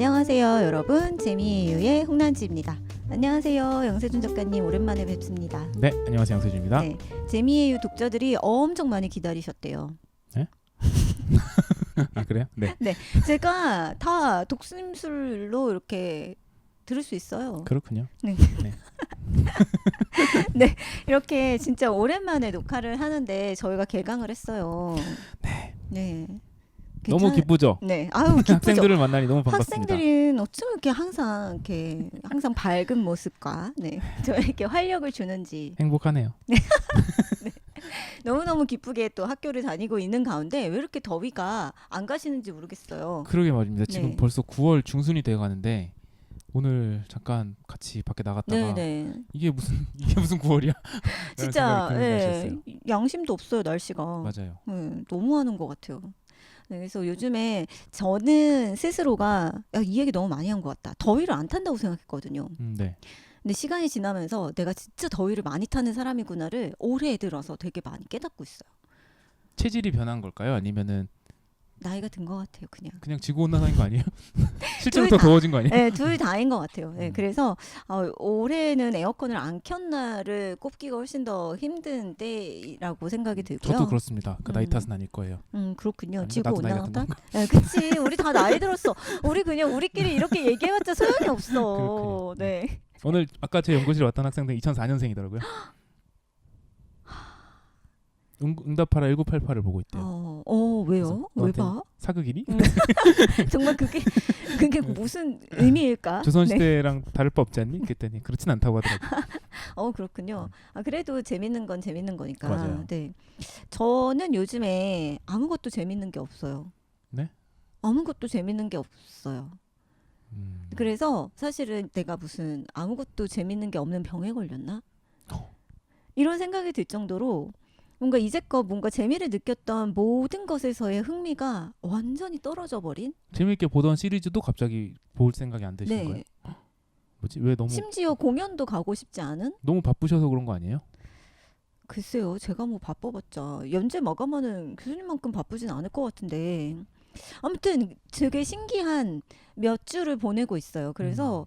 안녕하세요 여러분, 재미이유의 홍난지입니다. 안녕하세요 영세준 작가님, 오랜만에 뵙습니다. 네, 안녕하세요 양세준입니다. 네, 재미이유 독자들이 엄청 많이 기다리셨대요. 네? 아 그래요? 네. 네, 제가 다 독심술로 이렇게 들을 수 있어요. 그렇군요. 네. 네. 네, 이렇게 진짜 오랜만에 녹화를 하는데 저희가 개강을 했어요. 네. 네. 너무 기쁘죠? 네, 아유 기쁘죠. 학생들을 만나니 너무 반갑습니다. 학생들은 어쩜 이렇게 항상 밝은 모습과 저에게 활력을 주는지 행복하네요. 너무너무 기쁘게 또 학교를 다니고 있는 가운데 왜 이렇게 더위가 안 가시는지 모르겠어요. 그러게 말입니다. 지금 네. 벌써 9월 중순이 돼가는데 오늘 잠깐 같이 밖에 나갔다가 네네. 이게 무슨 9월이야? 진짜 날씨였어요. 양심도 없어요 날씨가. 맞아요. 너무하는 것 같아요. 네, 그래서 요즘에 저는 스스로가 이 얘기 너무 많이 한 것 같다. 더위를 안 탄다고 생각했거든요. 네. 근데 시간이 지나면서 내가 진짜 더위를 많이 타는 사람이구나를 올해 들어서 되게 많이 깨닫고 있어요. 체질이 변한 걸까요? 아니면은 나이가 든 것 같아요, 그냥. 지구 온난화인 거 아니에요? 실제로 둘 더 다. 더워진 거 아니에요? 네, 둘 다인 것 같아요. 네, 그래서 올해는 에어컨을 안 켠 날을 꼽기가 훨씬 더 힘든 때라고 생각이 들고요. 저도 그렇습니다. 그 나이 음. 탓은 아닐 거예요. 그렇군요. 아닌가? 지구 나도 나이가 온난화다. 든 네, 그치. 우리 다 나이 들었어. 우리 그냥 우리끼리 이렇게 얘기해봤자 소용이 없어. 그렇군요. 네. 오늘 아까 제 연구실에 왔던 학생들 2004년생이더라고요. 응답하라 1988을 보고 있대요. 왜요? 왜 너한테 봐? 사극이니? 정말 그게 무슨 의미일까? 조선시대랑 다를 바 없지 않니? 그랬더니 그렇진 않다고 하더라고요. 그렇군요. 그래도 재밌는 건 재밌는 거니까. 맞아요. 네. 저는 요즘에 아무것도 재밌는 게 없어요. 네? 아무것도 재밌는 게 없어요. 음, 그래서 사실은 내가 무슨 아무것도 재밌는 게 없는 병에 걸렸나? 어. 이런 생각이 들 정도로 뭔가 이제껏 뭔가 재미를 느꼈던 모든 것에서의 흥미가 완전히 떨어져 버린? 재밌게 보던 시리즈도 갑자기 볼 생각이 안 드신 네. 거예요? 뭐지? 왜 심지어 공연도 가고 싶지 않은? 너무 바쁘셔서 그런 거 아니에요? 글쎄요, 제가 뭐 바빠봤자 연재 마감하는 교수님만큼 바쁘진 않을 것 같은데 아무튼 되게 신기한 몇 주를 보내고 있어요. 그래서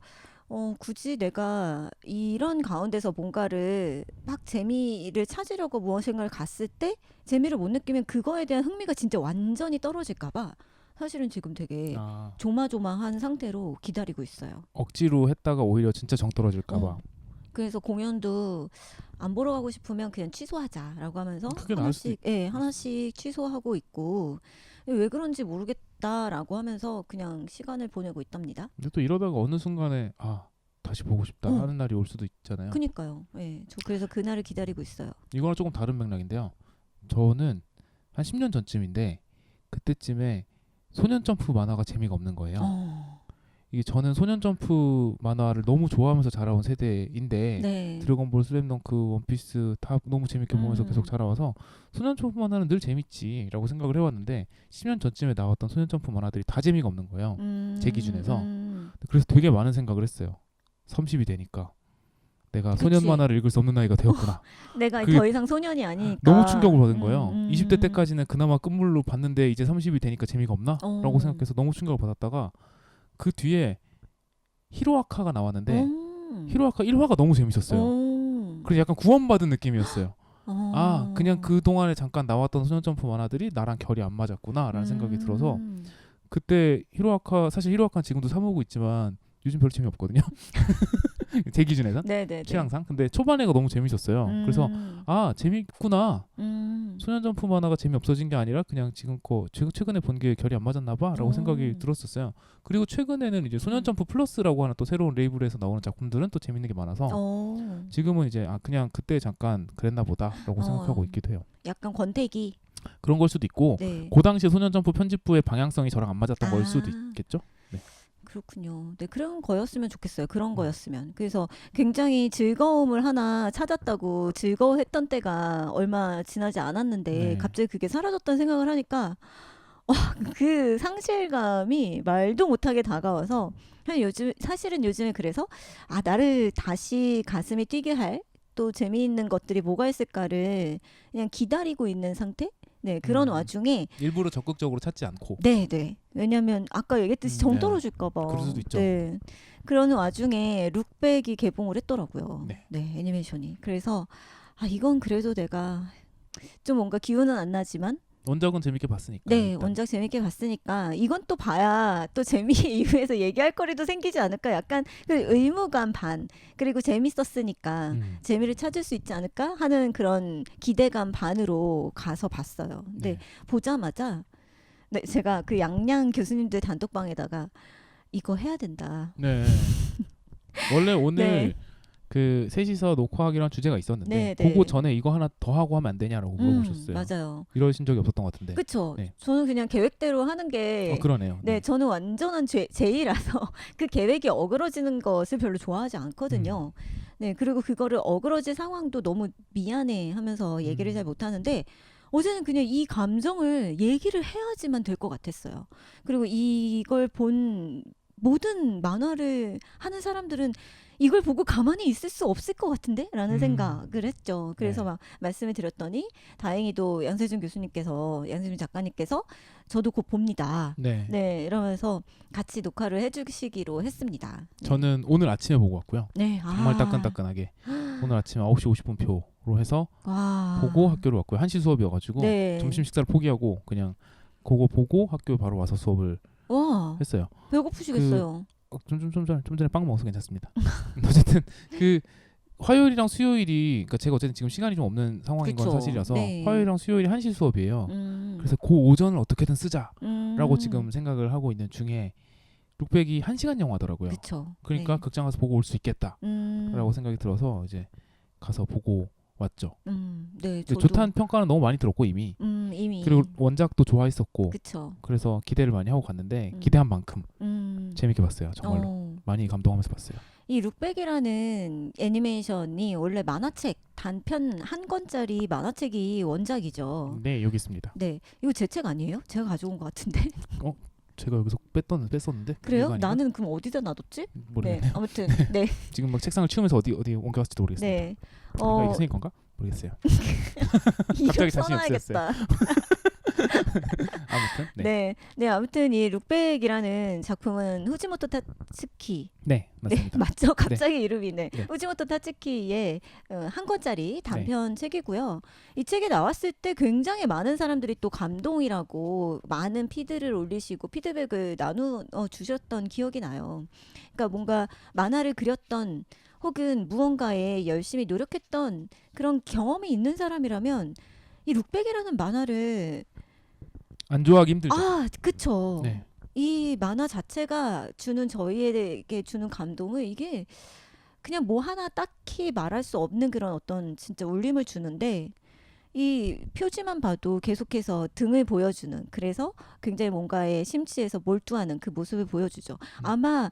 굳이 내가 이런 가운데서 뭔가를 막 재미를 찾으려고 무엇인가를 갔을 때 재미를 못 느끼면 그거에 대한 흥미가 진짜 완전히 떨어질까봐 사실은 지금 되게 조마조마한 상태로 기다리고 있어요. 억지로 했다가 오히려 진짜 정 떨어질까봐. 그래서 공연도 안 보러 가고 싶으면 그냥 취소하자라고 하면서 그게 나을 수도 하나씩 취소하고 있고 왜 그런지 모르겠다라고 하면서 그냥 시간을 보내고 있답니다. 근데 또 이러다가 어느 순간에 다시 보고 싶다 하는 날이 올 수도 있잖아요. 그니까요. 저 그래서 그날을 기다리고 있어요. 이거랑 조금 다른 맥락인데요. 저는 한 10년 전쯤인데 그때쯤에 소년점프 만화가 재미가 없는 거예요. 이게 저는 소년점프 만화를 너무 좋아하면서 자라온 세대인데 네. 드래곤볼, 슬램덩크, 원피스 다 너무 재밌게 보면서 계속 자라와서 소년점프 만화는 늘 재밌지라고 생각을 해왔는데 10년 전쯤에 나왔던 소년점프 만화들이 다 재미가 없는 거예요. 제 기준에서. 그래서 되게 많은 생각을 했어요. 30이 되니까 내가 그치. 소년 만화를 읽을 수 없는 나이가 되었구나. 내가 더 이상 소년이 아니니까 너무 충격을 받은 거예요. 20대 음. 때까지는 그나마 끝물로 봤는데 이제 30이 되니까 재미가 없나? 라고 생각해서 너무 충격을 받았다가 그 뒤에 히로아카가 나왔는데 히로아카 1화가 너무 재밌었어요. 그래서 약간 구원받은 느낌이었어요. 그냥 그동안에 잠깐 나왔던 소년점프 만화들이 나랑 결이 안 맞았구나 라는 생각이 들어서 그때 사실 히로아카는 지금도 사 모으고 있지만 요즘 별로 재미없거든요. 제 기준에선 취향상. 근데 초반에가 너무 재밌었어요. 그래서 재밌구나. 소년점프 만화가 재미없어진 게 아니라 그냥 지금 최근에 본 게 결이 안 맞았나 봐 라고 생각이 들었었어요. 그리고 최근에는 이제 소년점프 플러스라고 하는 또 새로운 레이블에서 나오는 작품들은 또 재밌는 게 많아서 지금은 이제 그냥 그때 잠깐 그랬나 보다 라고 생각하고 있기도 해요. 약간 권태기 그런 걸 수도 있고 그 당시에 소년점프 편집부의 방향성이 저랑 안 맞았던 걸 수도 있겠죠. 네. 그렇군요. 네, 그런 거였으면 좋겠어요. 그런 거였으면. 그래서 굉장히 즐거움을 하나 찾았다고 즐거워했던 때가 얼마 지나지 않았는데 갑자기 그게 사라졌다는 생각을 하니까 그 상실감이 말도 못하게 다가와서 사실은 요즘에 그래서 나를 다시 가슴이 뛰게 할 또 재미있는 것들이 뭐가 있을까를 그냥 기다리고 있는 상태? 네, 그런 와중에 일부러 적극적으로 찾지 않고. 네, 네. 왜냐면 아까 얘기했듯이 정 네. 떨어질까 봐. 그럴 수도 있죠. 네. 그러는 와중에 룩백이 개봉을 했더라고요. 네. 네, 애니메이션이. 그래서 아, 이건 그래도 내가 좀 뭔가 기운은 안 나지만 원작은 재밌게 봤으니까. 네, 일단. 원작 재밌게 봤으니까 이건 또 봐야 또 재미 이후에서 얘기할 거리도 생기지 않을까? 약간 그 의무감 반 그리고 재밌었으니까 재미를 찾을 수 있지 않을까 하는 그런 기대감 반으로 가서 봤어요. 근데 네. 보자마자 네, 제가 그 양양 교수님들 단톡방에다가 이거 해야 된다. 네. 원래 오늘 네. 그 셋이서 녹화하기로 한 주제가 있었는데 네, 네. 그거 전에 이거 하나 더 하고 하면 안 되냐라고 물어보셨어요. 맞아요. 이러신 적이 없었던 것 같은데. 그쵸? 네. 저는 그냥 계획대로 하는 게 그러네요. 네, 저는 완전한 제의라서 그 계획이 어그러지는 것을 별로 좋아하지 않거든요. 네, 그리고 그거를 어그러질 상황도 너무 미안해 하면서 얘기를 잘 못하는데 어제는 그냥 이 감정을 얘기를 해야지만 될 것 같았어요. 그리고 이걸 본 모든 만화를 하는 사람들은 이걸 보고 가만히 있을 수 없을 것 같은데? 라는 생각을 했죠. 그래서 네. 막 말씀을 드렸더니 다행히도 양세준 작가님께서 저도 곧 봅니다. 네. 네, 이러면서 같이 녹화를 해주시기로 했습니다. 네. 저는 오늘 아침에 보고 왔고요. 네, 정말 따끈따끈하게 오늘 아침 9시 50분 표로 해서 와. 보고 학교를 왔고요. 1시 수업이어가지고 네. 점심 식사를 포기하고 그냥 그거 보고 학교 바로 와서 수업을 와, 했어요. 배고프시겠어요. 좀 전에 빵 먹어서 괜찮습니다. 어쨌든 그 화요일이랑 수요일이 그러니까 제가 어쨌든 지금 시간이 좀 없는 상황인 건 그쵸. 사실이라서 네. 화요일이랑 수요일이 1시 수업이에요. 음. 그래서 그 오전을 어떻게든 쓰자라고 음. 지금 생각을 하고 있는 중에 룩백이 1시간 영화더라고요. 그쵸. 그러니까 네. 극장 가서 보고 올 수 있겠다라고 생각이 들어서 이제 가서 보고 왔죠. 네, 근데 저도. 좋다는 평가는 너무 많이 들었고 이미. 이미. 그리고 원작도 좋아했었고 그쵸. 그래서 기대를 많이 하고 갔는데 음. 기대한 만큼 음. 재밌게 봤어요. 정말로 많이 감동하면서 봤어요. 이 룩백이라는 애니메이션이 원래 만화책 단편 한 권짜리 만화책이 원작이죠. 네, 여기 있습니다. 네, 이거 제 책 아니에요? 제가 가져온 것 같은데. 제가 여기서 뺐었는데. 그래요? 이거 아닌가? 나는 그럼 어디다 놔뒀지? 모르겠네요. 네, 아무튼 네, 지금 막 책상을 치우면서 어디 옮겨갔을지도 모르겠습니다. 네. 내가 이게 생긴 건가? 모르겠어요. 이름 갑자기 자신이 써놔야겠다. 아무튼 네. 네, 네, 아무튼 이 룩백이라는 작품은 후지모토 타츠키. 네, 네, 맞습니다. 맞죠? 갑자기 이름이네. 네. 후지모토 타츠키의 한 권짜리 단편 책이고요. 이 책이 나왔을 때 굉장히 많은 사람들이 또 감동이라고 많은 피드를 올리시고 피드백을 나누어 주셨던 기억이 나요. 그러니까 뭔가 만화를 그렸던 혹은 무언가에 열심히 노력했던 그런 경험이 있는 사람이라면 이 룩백이라는 만화를 안 좋아하기 힘들죠. 그쵸. 네. 이 만화 자체가 주는 저희에게 주는 감동은 이게 그냥 뭐 하나 딱히 말할 수 없는 그런 어떤 진짜 울림을 주는데 이 표지만 봐도 계속해서 등을 보여주는 그래서 굉장히 뭔가에 심취해서 몰두하는 그 모습을 보여주죠. 아마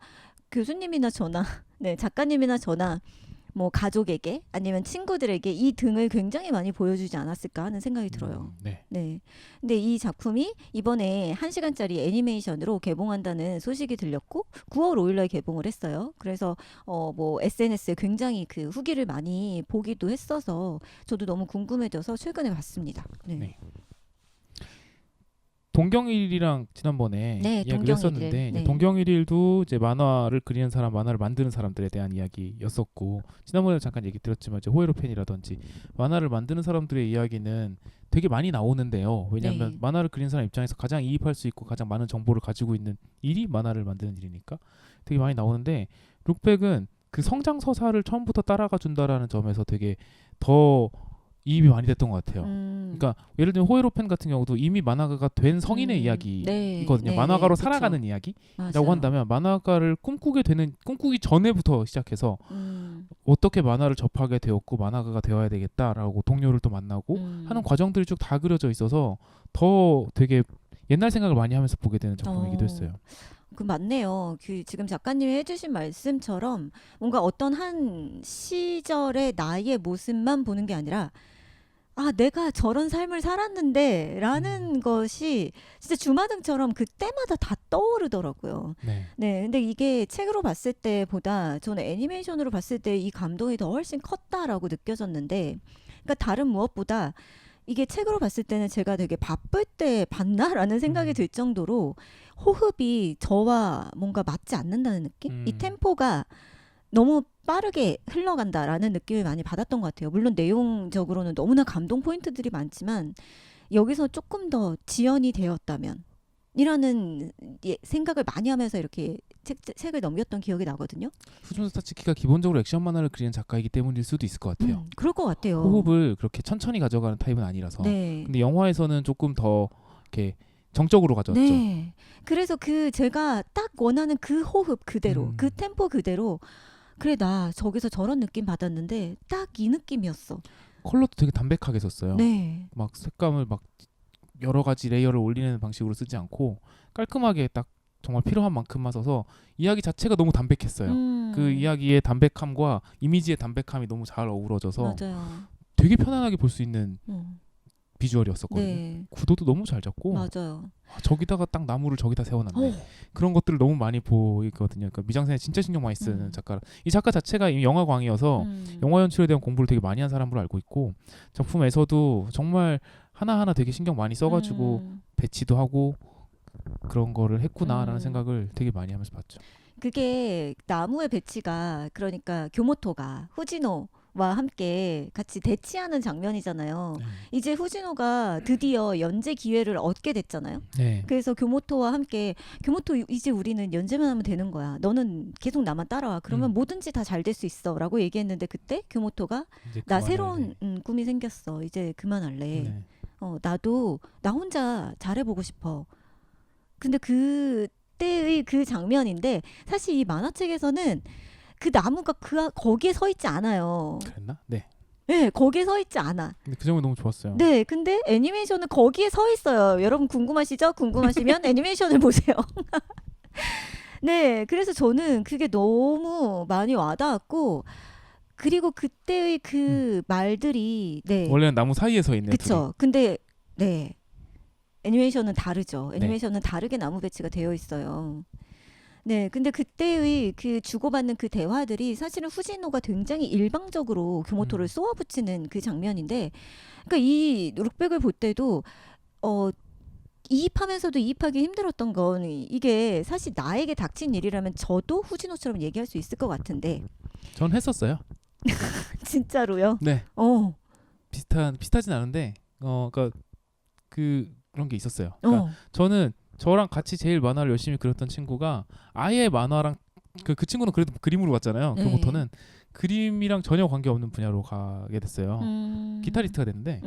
교수님이나 저나 네, 작가님이나 저나 뭐 가족에게 아니면 친구들에게 이 등을 굉장히 많이 보여주지 않았을까 하는 생각이 들어요. 네. 네. 근데 이 작품이 이번에 1시간짜리 애니메이션으로 개봉한다는 소식이 들렸고 9월 5일 날 개봉을 했어요. 그래서 뭐 SNS에 굉장히 그 후기를 많이 보기도 했어서 저도 너무 궁금해져서 최근에 봤습니다. 네. 네. 동경일이랑 지난번에 네, 이야기를 동경일일. 했었는데 네. 동경일도 이제 만화를 그리는 사람, 만화를 만드는 사람들에 대한 이야기였었고 지난번에 잠깐 얘기 드렸지만 이제 호에로 팬이라든지 만화를 만드는 사람들의 이야기는 되게 많이 나오는데요. 왜냐하면 네. 만화를 그리는 사람 입장에서 가장 이입할 수 있고 가장 많은 정보를 가지고 있는 일이 만화를 만드는 일이니까 되게 많이 나오는데 룩백은 그 성장 서사를 처음부터 따라가 준다라는 점에서 되게 더 이입이 많이 됐던 것 같아요. 그러니까 예를 들면 호에로 팬 같은 경우도 이미 만화가가 된 성인의 이야기이거든요. 네, 만화가로 그쵸. 살아가는 이야기라고 맞아요. 한다면 만화가를 꿈꾸기 전에부터 시작해서 음, 어떻게 만화를 접하게 되었고 만화가가 되어야 되겠다라고 동료를 또 만나고 하는 과정들이 쭉 다 그려져 있어서 더 되게 옛날 생각을 많이 하면서 보게 되는 작품이기도 했어요. 그 맞네요. 그 지금 작가님이 해주신 말씀처럼 뭔가 어떤 한 시절의 나의 모습만 보는 게 아니라 내가 저런 삶을 살았는데 라는 것이 진짜 주마등처럼 그때마다 다 떠오르더라고요. 네. 네, 근데 이게 책으로 봤을 때보다 저는 애니메이션으로 봤을 때 이 감동이 더 훨씬 컸다라고 느껴졌는데 그러니까 다른 무엇보다 이게 책으로 봤을 때는 제가 되게 바쁠 때 봤나라는 생각이 들 정도로 호흡이 저와 뭔가 맞지 않는다는 느낌? 이 템포가 너무 빠르게 흘러간다라는 느낌을 많이 받았던 것 같아요. 물론 내용적으로는 너무나 감동 포인트들이 많지만 여기서 조금 더 지연이 되었다면 이라는 생각을 많이 하면서 이렇게 책을 넘겼던 기억이 나거든요. 후지노 타츠키가 기본적으로 액션 만화를 그리는 작가이기 때문일 수도 있을 것 같아요. 그럴 것 같아요. 호흡을 그렇게 천천히 가져가는 타입은 아니라서. 네. 근데 영화에서는 조금 더 이렇게 정적으로 가져왔죠. 네. 그래서 제가 딱 원하는 그 호흡 그대로, 그 템포 그대로 그래 나 저기서 저런 느낌 받았는데 딱 이 느낌이었어. 컬러도 되게 담백하게 썼어요. 네. 막 색감을 막 여러 가지 레이어를 올리는 방식으로 쓰지 않고 깔끔하게 딱 정말 필요한 만큼만 써서 이야기 자체가 너무 담백했어요. 그 이야기의 담백함과 이미지의 담백함이 너무 잘 어우러져서 맞아요. 되게 편안하게 볼 수 있는 비주얼이었었거든요. 네. 구도도 너무 잘 잡고 맞아요. 저기다가 딱 나무를 저기다 세워놨네. 그런 것들을 너무 많이 보이거든요. 그러니까 미장센에 진짜 신경 많이 쓰는 작가. 이 작가 자체가 이미 영화광이어서 영화 연출에 대한 공부를 되게 많이 한 사람으로 알고 있고 작품에서도 정말 하나하나 되게 신경 많이 써가지고 배치도 하고 그런 거를 했구나라는 생각을 되게 많이 하면서 봤죠. 그게 나무의 배치가 그러니까 교모토가 후지노와 함께 같이 대치하는 장면이잖아요. 이제 후지노가 드디어 연재 기회를 얻게 됐잖아요. 네. 그래서 교모토와 함께 교모토 이제 우리는 연재만 하면 되는 거야. 너는 계속 나만 따라와. 그러면 뭐든지 다 잘 될 수 있어. 라고 얘기했는데 그때 교모토가 나 새로운 꿈이 생겼어. 이제 그만할래. 네. 나도 나 혼자 잘해보고 싶어. 근데 그때의 그 장면인데 사실 이 만화책에서는 그 나무가 거기에 서 있지 않아요. 그랬나? 네. 네, 거기에 서 있지 않아. 근데 그 점이 너무 좋았어요. 네, 근데 애니메이션은 거기에 서 있어요. 여러분 궁금하시죠? 궁금하시면 애니메이션을 보세요. 네, 그래서 저는 그게 너무 많이 와닿았고 그리고 그때의 그 말들이 네. 원래는 나무 사이에 서 있네요. 그쵸. 근데 네. 애니메이션은 다르죠. 애니메이션은 다르게 나무 배치가 되어 있어요. 네, 근데 그때의 그 주고받는 그 대화들이 사실은 후지노가 굉장히 일방적으로 교모토를 쏘아붙이는 그 장면인데, 그러니까 이 룩백을 볼 때도 이입하면서도 이입하기 힘들었던 건 이게 사실 나에게 닥친 일이라면 저도 후지노처럼 얘기할 수 있을 것 같은데. 전 했었어요. 진짜로요? 네. 비슷하진 않은데, 그러니까 그런 게 있었어요. 그러니까 저는 저랑 같이 제일 만화를 열심히 그렸던 친구가 아예 만화랑 그 친구는 그래도 그림으로 갔잖아요. 네. 교모토는 그림이랑 전혀 관계없는 분야로 가게 됐어요. 기타리스트가 됐는데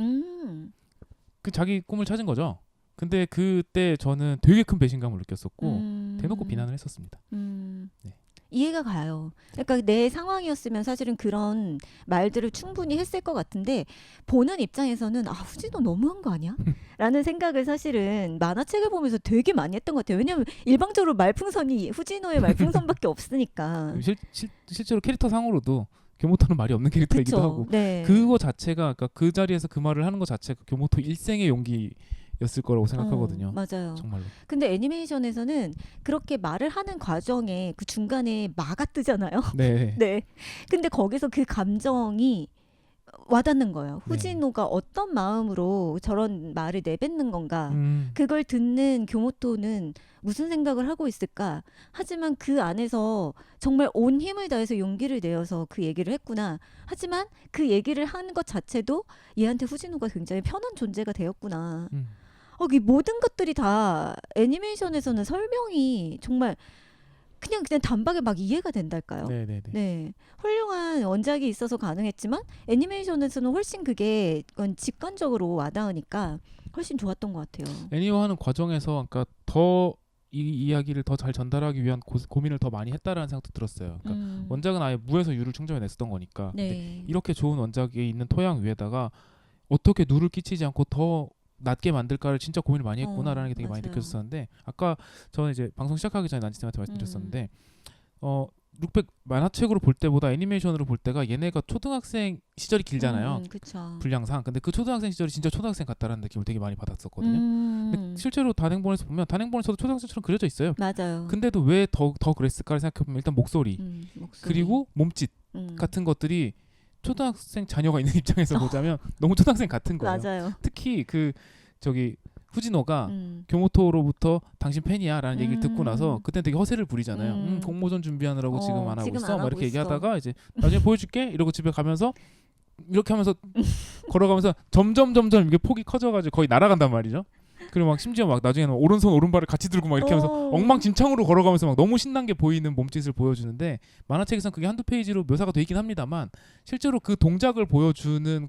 그 자기 꿈을 찾은 거죠. 근데 그때 저는 되게 큰 배신감을 느꼈었고 대놓고 비난을 했었습니다. 네. 이해가 가요. 그러니까 내 상황이었으면 사실은 그런 말들을 충분히 했을 것 같은데 보는 입장에서는 후지노 너무한 거 아니야? 라는 생각을 사실은 만화책을 보면서 되게 많이 했던 것 같아요. 왜냐하면 일방적으로 말풍선이 후지노의 말풍선밖에 없으니까. 실제로 캐릭터 상으로도 교모토는 말이 없는 캐릭터이기도 그쵸? 하고 네. 그거 자체가 그러니까 그 자리에서 그 말을 하는 것 자체가 교모토 일생의 용기였을 거라고 생각하거든요. 맞아요. 정말로. 근데 애니메이션에서는 그렇게 말을 하는 과정에 그 중간에 마가 뜨잖아요. 네. 네. 근데 거기서 그 감정이 와닿는 거예요. 네. 후지노가 어떤 마음으로 저런 말을 내뱉는 건가. 그걸 듣는 교모토는 무슨 생각을 하고 있을까. 하지만 그 안에서 정말 온 힘을 다해서 용기를 내어서 그 얘기를 했구나. 하지만 그 얘기를 하는 것 자체도 얘한테 후지노가 굉장히 편한 존재가 되었구나. 이 모든 것들이 다 애니메이션에서는 설명이 정말 그냥 단박에 막 이해가 된달까요? 네네네. 네, 훌륭한 원작이 있어서 가능했지만 애니메이션에서는 훨씬 그게 직관적으로 와닿으니까 훨씬 좋았던 것 같아요. 애니화하는 과정에서 그러니까 더 이 이야기를 더 잘 전달하기 위한 고민을 더 많이 했다라는 생각도 들었어요. 그러니까 원작은 아예 무에서 유를 충전해냈었던 거니까. 네. 이렇게 좋은 원작이 있는 토양 위에다가 어떻게 누를 끼치지 않고 더 낮게 만들까를 진짜 고민을 많이 했구나라는 게 되게 많이 맞아요. 느껴졌었는데 아까 저는 이제 방송 시작하기 전에 난지쌤한테 말씀드렸었는데 룩백 만화책으로 볼 때보다 애니메이션으로 볼 때가 얘네가 초등학생 시절이 길잖아요. 그쵸. 분량상. 근데 그 초등학생 시절이 진짜 초등학생 같다라는 느낌을 되게 많이 받았었거든요. 근데 실제로 단행본에서 보면 단행본에서도 초등학생처럼 그려져 있어요. 맞아요. 근데 왜 더 그랬을까를 생각해보면 일단 목소리. 목소리. 그리고 몸짓 음. 같은 것들이 초등학생 자녀가 있는 입장에서 보자면 너무 초등학생 같은 거예요. 맞아요. 특히 그 저기 후진호가 음. 교모토로부터 당신 팬이야라는 얘기를 듣고 나서 음. 그때 되게 허세를 부리잖아요. 공모전 준비하느라고 지금 안 하고 지금 있어. 안 막 하고 이렇게 있어. 얘기하다가 이제 나중에 보여줄게 이러고 집에 가면서 이렇게 하면서 걸어가면서 점점 이게 폭이 커져가지고 거의 날아간단 말이죠. 그리고 막 심지어 막 나중에는 오른손 오른발을 같이 들고 막 이렇게 하면서 엉망진창으로 걸어가면서 막 너무 신난 게 보이는 몸짓을 보여주는데 만화책에서는 그게 한두 페이지로 묘사가 돼 있긴 합니다만 실제로 그 동작을 보여주는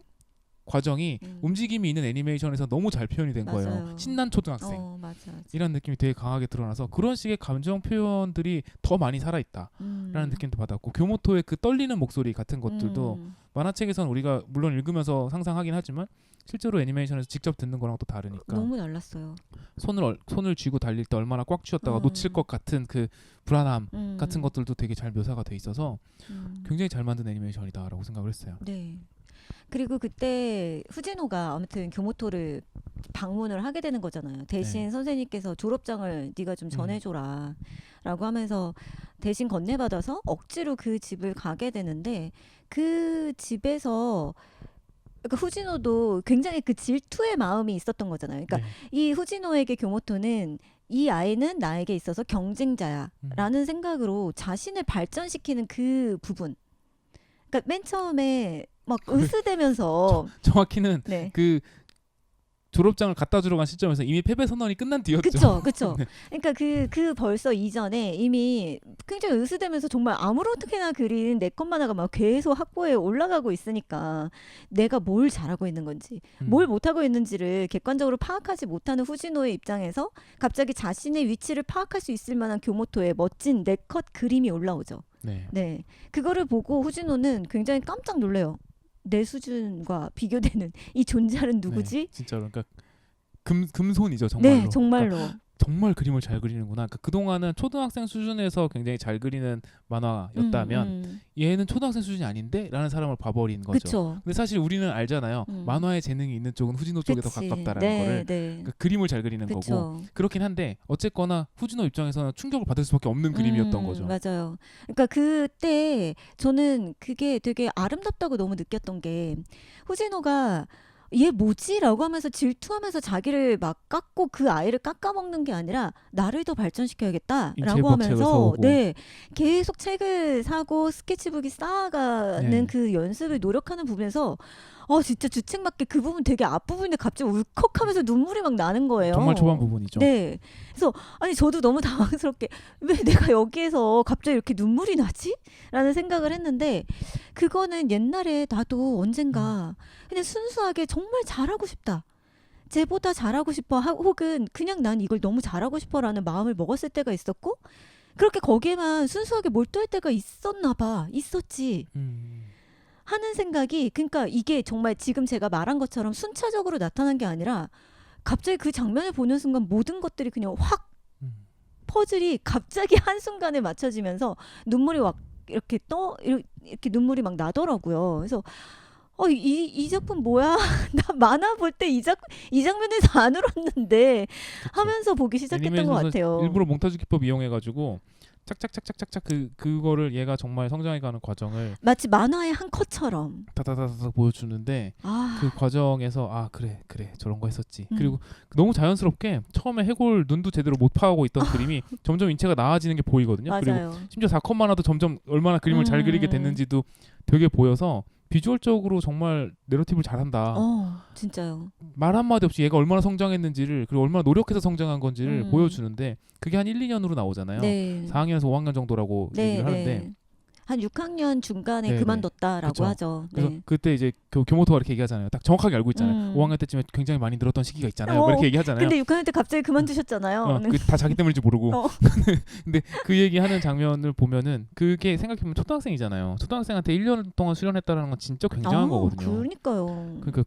과정이 움직임이 있는 애니메이션에서 너무 잘 표현이 된 맞아요. 거예요. 신난 초등학생 맞아. 이런 느낌이 되게 강하게 드러나서 그런 식의 감정 표현들이 더 많이 살아있다라는 느낌도 받았고 교모토의 그 떨리는 목소리 같은 것들도 만화책에서는 우리가 물론 읽으면서 상상하긴 하지만 실제로 애니메이션에서 직접 듣는 거랑 또 다르니까 너무 달랐어요. 손을 쥐고 달릴 때 얼마나 꽉 쥐었다가 놓칠 것 같은 그 불안함 같은 것들도 되게 잘 묘사가 돼 있어서 굉장히 잘 만든 애니메이션이다라고 생각을 했어요. 네. 그리고 그때 후진호가 아무튼 교모토를 방문을 하게 되는 거잖아요. 대신 네. 선생님께서 졸업장을 네가 좀 전해줘라 라고 하면서 대신 건네받아서 억지로 그 집을 가게 되는데 그 집에서 그러니까 후진호도 굉장히 그 질투의 마음이 있었던 거잖아요. 그러니까 이 후진호에게 교모토는 이 아이는 나에게 있어서 경쟁자야 라는 생각으로 자신을 발전시키는 그 부분. 그러니까 맨 처음에 막 으스대면서 정확히는 네. 그 졸업장을 갖다 주러 간 시점에서 이미 패배 선언이 끝난 뒤였죠. 그쵸. 네. 그러니까 그 벌써 이전에 이미 굉장히 으스대면서 정말 아무렇게나 그린 네컷 만화가 막 계속 학보에 올라가고 있으니까 내가 뭘 잘하고 있는 건지 뭘 못하고 있는지를 객관적으로 파악하지 못하는 후진호의 입장에서 갑자기 자신의 위치를 파악할 수 있을 만한 교모토의 멋진 네컷 그림이 올라오죠. 네. 그거를 보고 후진호는 굉장히 깜짝 놀래요. 내 수준과 비교되는 이 존재는 누구지? 네, 진짜로 그러니까 금손이죠 정말로. 네, 정말로. 그러니까 정말 그림을 잘 그리는구나. 그러니까 그동안은 초등학생 수준에서 굉장히 잘 그리는 만화였다면 얘는 초등학생 수준이 아닌데? 라는 사람을 봐버린 거죠. 그쵸. 근데 사실 우리는 알잖아요. 만화에 재능이 있는 쪽은 후진호 쪽에 더 가깝다라는 거를. 그러니까 그림을 잘 그리는 거고. 그렇긴 한데 어쨌거나 후진호 입장에서는 충격을 받을 수밖에 없는 그림이었던 거죠. 맞아요. 그러니까 그때 저는 그게 되게 아름답다고 너무 느꼈던 게 후진호가 얘 뭐지? 라고 하면서 질투하면서 자기를 막 깎고 그 아이를 깎아먹는 게 아니라 나를 더 발전시켜야겠다라고 하면서 네, 계속 책을 사고 스케치북이 쌓아가는 그 연습을 노력하는 부분에서 진짜 주책맞게 그 부분 되게 앞부분인데 갑자기 울컥하면서 눈물이 막 나는 거예요. 정말 초반 부분이죠. 네. 그래서 아니 저도 너무 당황스럽게 왜 내가 여기에서 갑자기 이렇게 눈물이 나지? 라는 생각을 했는데 그거는 옛날에 나도 언젠가 그냥 순수하게 정말 잘하고 싶다. 쟤보다 잘하고 싶어 혹은 그냥 난 이걸 너무 잘하고 싶어라는 마음을 먹었을 때가 있었고 그렇게 거기에만 순수하게 몰두할 때가 있었나 봐. 있었지. 하는 생각이 그러니까 이게 정말 지금 제가 말한 것처럼 순차적으로 나타난 게 아니라 갑자기 그 장면을 보는 순간 모든 것들이 그냥 확 퍼즐이 갑자기 한순간에 맞춰지면서 눈물이 막 이렇게 이렇게 눈물이 막 나더라고요. 그래서 이 작품 뭐야? 나 만화 볼 때 이 장면에서 안 울었는데 하면서 보기 시작했던 것 같아요. 일부러 몽타주 기법 이용해가지고 착착착착착착 그거를 얘가 정말 성장해가는 과정을 마치 만화의 한 컷처럼 다다다다 보여주는데 그 과정에서 그래 저런 거 했었지. 그리고 너무 자연스럽게 처음에 해골 눈도 제대로 못 파고 있던 그림이 점점 인체가 나아지는 게 보이거든요. 맞아요. 그리고 심지어 4컷 만화도 점점 얼마나 그림을 잘 그리게 됐는지도 되게 보여서 비주얼적으로 정말 내러티브를 잘한다. 진짜요. 말 한마디 없이 얘가 얼마나 성장했는지를 그리고 얼마나 노력해서 성장한 건지를 보여주는데 그게 한 1, 2년으로 나오잖아요. 네. 4학년에서 5학년 정도라고 얘기를 하는데 한 6학년 중간에 그만뒀다라고 그쵸. 하죠. 그래서 그때 이제 교모토가 이렇게 얘기하잖아요. 딱 정확하게 알고 있잖아요. 5학년 때쯤에 굉장히 많이 늘었던 시기가 있잖아요. 이렇게 얘기하잖아요. 근데 6학년 때 갑자기 그만두셨잖아요. 다 자기 때문인지 모르고. 근데 그 얘기하는 장면을 보면은 그게 생각해보면 초등학생이잖아요. 초등학생한테 1년 동안 수련했다는 건 진짜 굉장한 거거든요. 그러니까요. 그러니까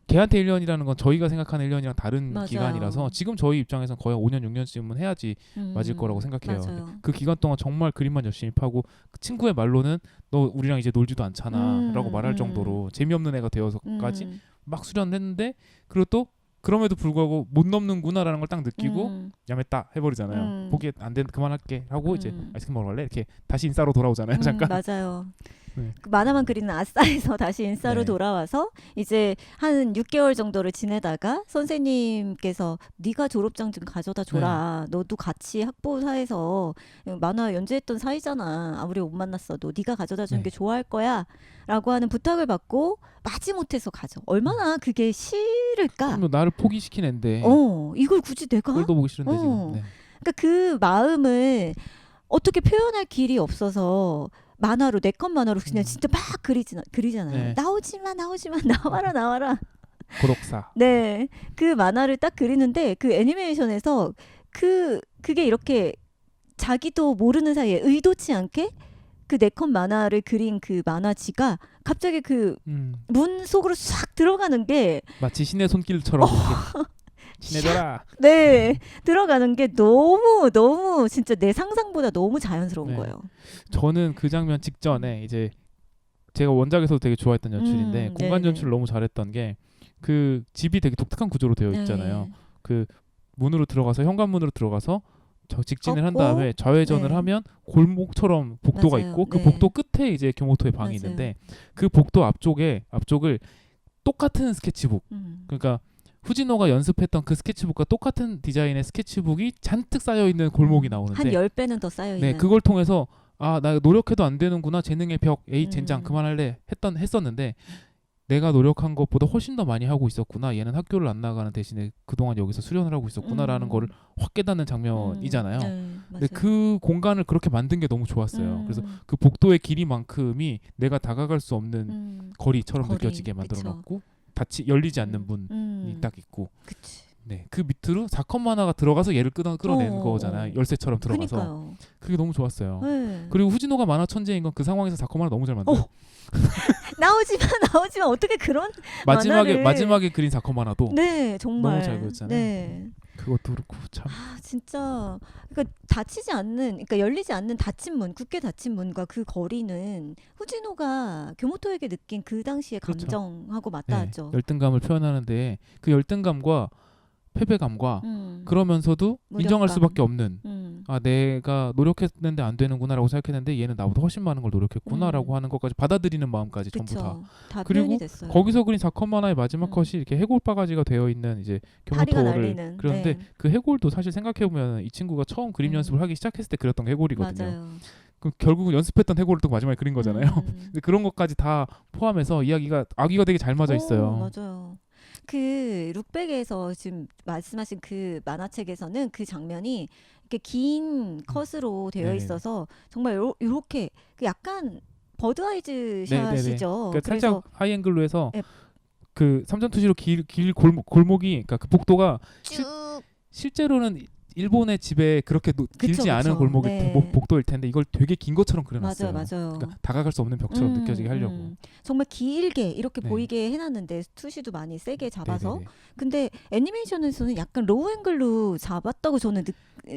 걔한테 1년이라는 건 저희가 생각하는 1년이랑 다른 맞아요. 기간이라서 지금 저희 입장에서는 거의 5년, 6년쯤은 해야지 맞을 거라고 생각해요. 맞아요. 그 기간 동안 정말 그림만 열심히 파고 그 친구의 말로는 너 우리랑 이제 놀지도 않잖아 라고 말할 정도로 재미없는 애가 되어서까지 막 수련했는데 그리고 또 그럼에도 불구하고 못 넘는구나라는 걸 딱 느끼고 야매따 해버리잖아요. 보기에 안 돼 그만할게 하고 이제 아이스크림 먹으러 갈래? 이렇게 다시 인싸로 돌아오잖아요. 잠깐. 맞아요. 네. 그 만화만 그리는 아싸에서 다시 인싸로 네. 돌아와서 이제 한 6개월 정도를 지내다가 선생님께서 네가 졸업장 좀 가져다 줘라. 너도 같이 학부사에서 만화 연재했던 사이잖아. 아무리 못 만났어도 네가 가져다 주는 네. 게 좋아할 거야. 라고 하는 부탁을 받고 마지못해서 가죠. 얼마나 그게 싫을까? 그럼 나를 포기시킨 앤데 이걸 굳이 내가? 꼴도 보기 싫은데 어. 지금. 네. 그러니까 그 마음을 어떻게 표현할 길이 없어서 만화로 내 것 만화로 그냥 진짜 막 그리잖아요. 네. 나오지마 나와라 나와라. 고독사. 네, 그 만화를 딱 그리는데 그 애니메이션에서 그게 이렇게 자기도 모르는 사이에 의도치 않게 그 내 컷 만화를 그린 그 만화지가 갑자기 그 문 속으로 싹 들어가는 게 마치 신의 손길처럼 이렇게 친해져라. 네, 들어가는 게 너무 진짜 내 상상보다 너무 자연스러운 네. 거예요. 저는 그 장면 직전에 이제 제가 원작에서도 되게 좋아했던 연출인데 공간 네네. 연출을 너무 잘했던 게 그 집이 되게 독특한 구조로 되어 있잖아요. 네. 그 문으로 들어가서 현관문으로 들어가서 저 직진을 한 꺾고, 다음에 좌회전을 네. 하면 골목처럼 복도가 맞아요. 있고 그 네. 복도 끝에 이제 교모토의 방이 맞아요. 있는데 그 복도 앞쪽을 똑같은 스케치북, 그러니까 후지노가 연습했던 그 스케치북과 똑같은 디자인의 스케치북이 잔뜩 쌓여 있는 골목이 나오는데 한 10배는 더 쌓여 있는. 네, 그걸 통해서 아, 나 노력해도 안 되는구나. 재능의 벽. 에이, 젠장 음. 그만할래. 했었는데 내가 노력한 것보다 훨씬 더 많이 하고 있었구나. 얘는 학교를 안 나가는 대신에 그동안 여기서 수련을 하고 있었구나라는 거를 확 깨닫는 장면이잖아요. 네, 근데 맞아요. 그 공간을 그렇게 만든 게 너무 좋았어요. 그래서 음. 그 복도의 길이만큼이 내가 다가갈 수 없는 거리처럼 거리, 느껴지게 만들어 그쵸. 놓고 열리지 않는 문이 딱 있고 그치. 네, 그 밑으로 4컷 만화가 들어가서 얘를 끌어내는 어, 거잖아요. 열쇠처럼 들어가서. 그러니까요. 그게 너무 좋았어요. 네. 그리고 후지노가 만화 천재인 건 그 상황에서 4컷 만화 너무 잘 만들어요. 나오지마 마어떻게 만화를- 마지막에 그린 4컷 만화도 네, 정말 너무 잘 그렸잖아요. 네. 그것도 그렇고 참. 진짜 그러니까 그러니까 열리지 않는 닫힌 문, 굳게 닫힌 문과 그 거리는 후지노가 교모토에게 느낀 그 당시의 그렇죠. 감정하고 네, 맞닿았죠. 열등감을 표현하는데 그 열등감과 패배감과 음. 그러면서도 인정할 무력감. 수밖에 없는 음. 아 내가 노력했는데 안 되는구나라고 생각했는데 얘는 나보다 훨씬 많은 걸 노력했구나라고 하는 것까지 받아들이는 마음까지 전부 다. 그쵸. 다 그리고 표현이 됐어요. 거기서 그린 4컷 만화의 마지막 음. 컷이 이렇게 해골 바가지가 되어 있는 이제 파리가 교모토를 날리는. 그렸는데 네. 그 해골도 사실 생각해 보면 이 친구가 처음 그림 연습을 하기 시작했을 때 그렸던 게 해골이거든요. 맞아요. 그 결국은 연습했던 해골을 또 마지막에 그린 거잖아요. 근데 그런 것까지 다 포함해서 이야기가 아기가 되게 잘 맞아 있어요. 맞아요. 그 룩백에서 지금 말씀하신 그 만화책에서는 그 장면이 이렇게 긴 컷으로 되어 네네네. 있어서 정말 요렇게 그 약간 버드아이즈 네네네. 샷이죠. 그러니까 그래서 살짝 하이앵글로 해서 예. 그 삼천투시로 길 골목이 그러니까 그 복도가 쭉 실제로는 일본의 집에 그렇게 길지 그쵸, 않은 그쵸. 골목의 네. 복도일 텐데 이걸 되게 긴 것처럼 그려놨어요. 맞아요. 그러니까 다가갈 수 없는 벽처럼 느껴지게 하려고. 정말 길게 이렇게 네. 보이게 해놨는데 투시도 많이 세게 잡아서. 네네네. 근데 애니메이션에서는 약간 로우 앵글로 잡았다고 저는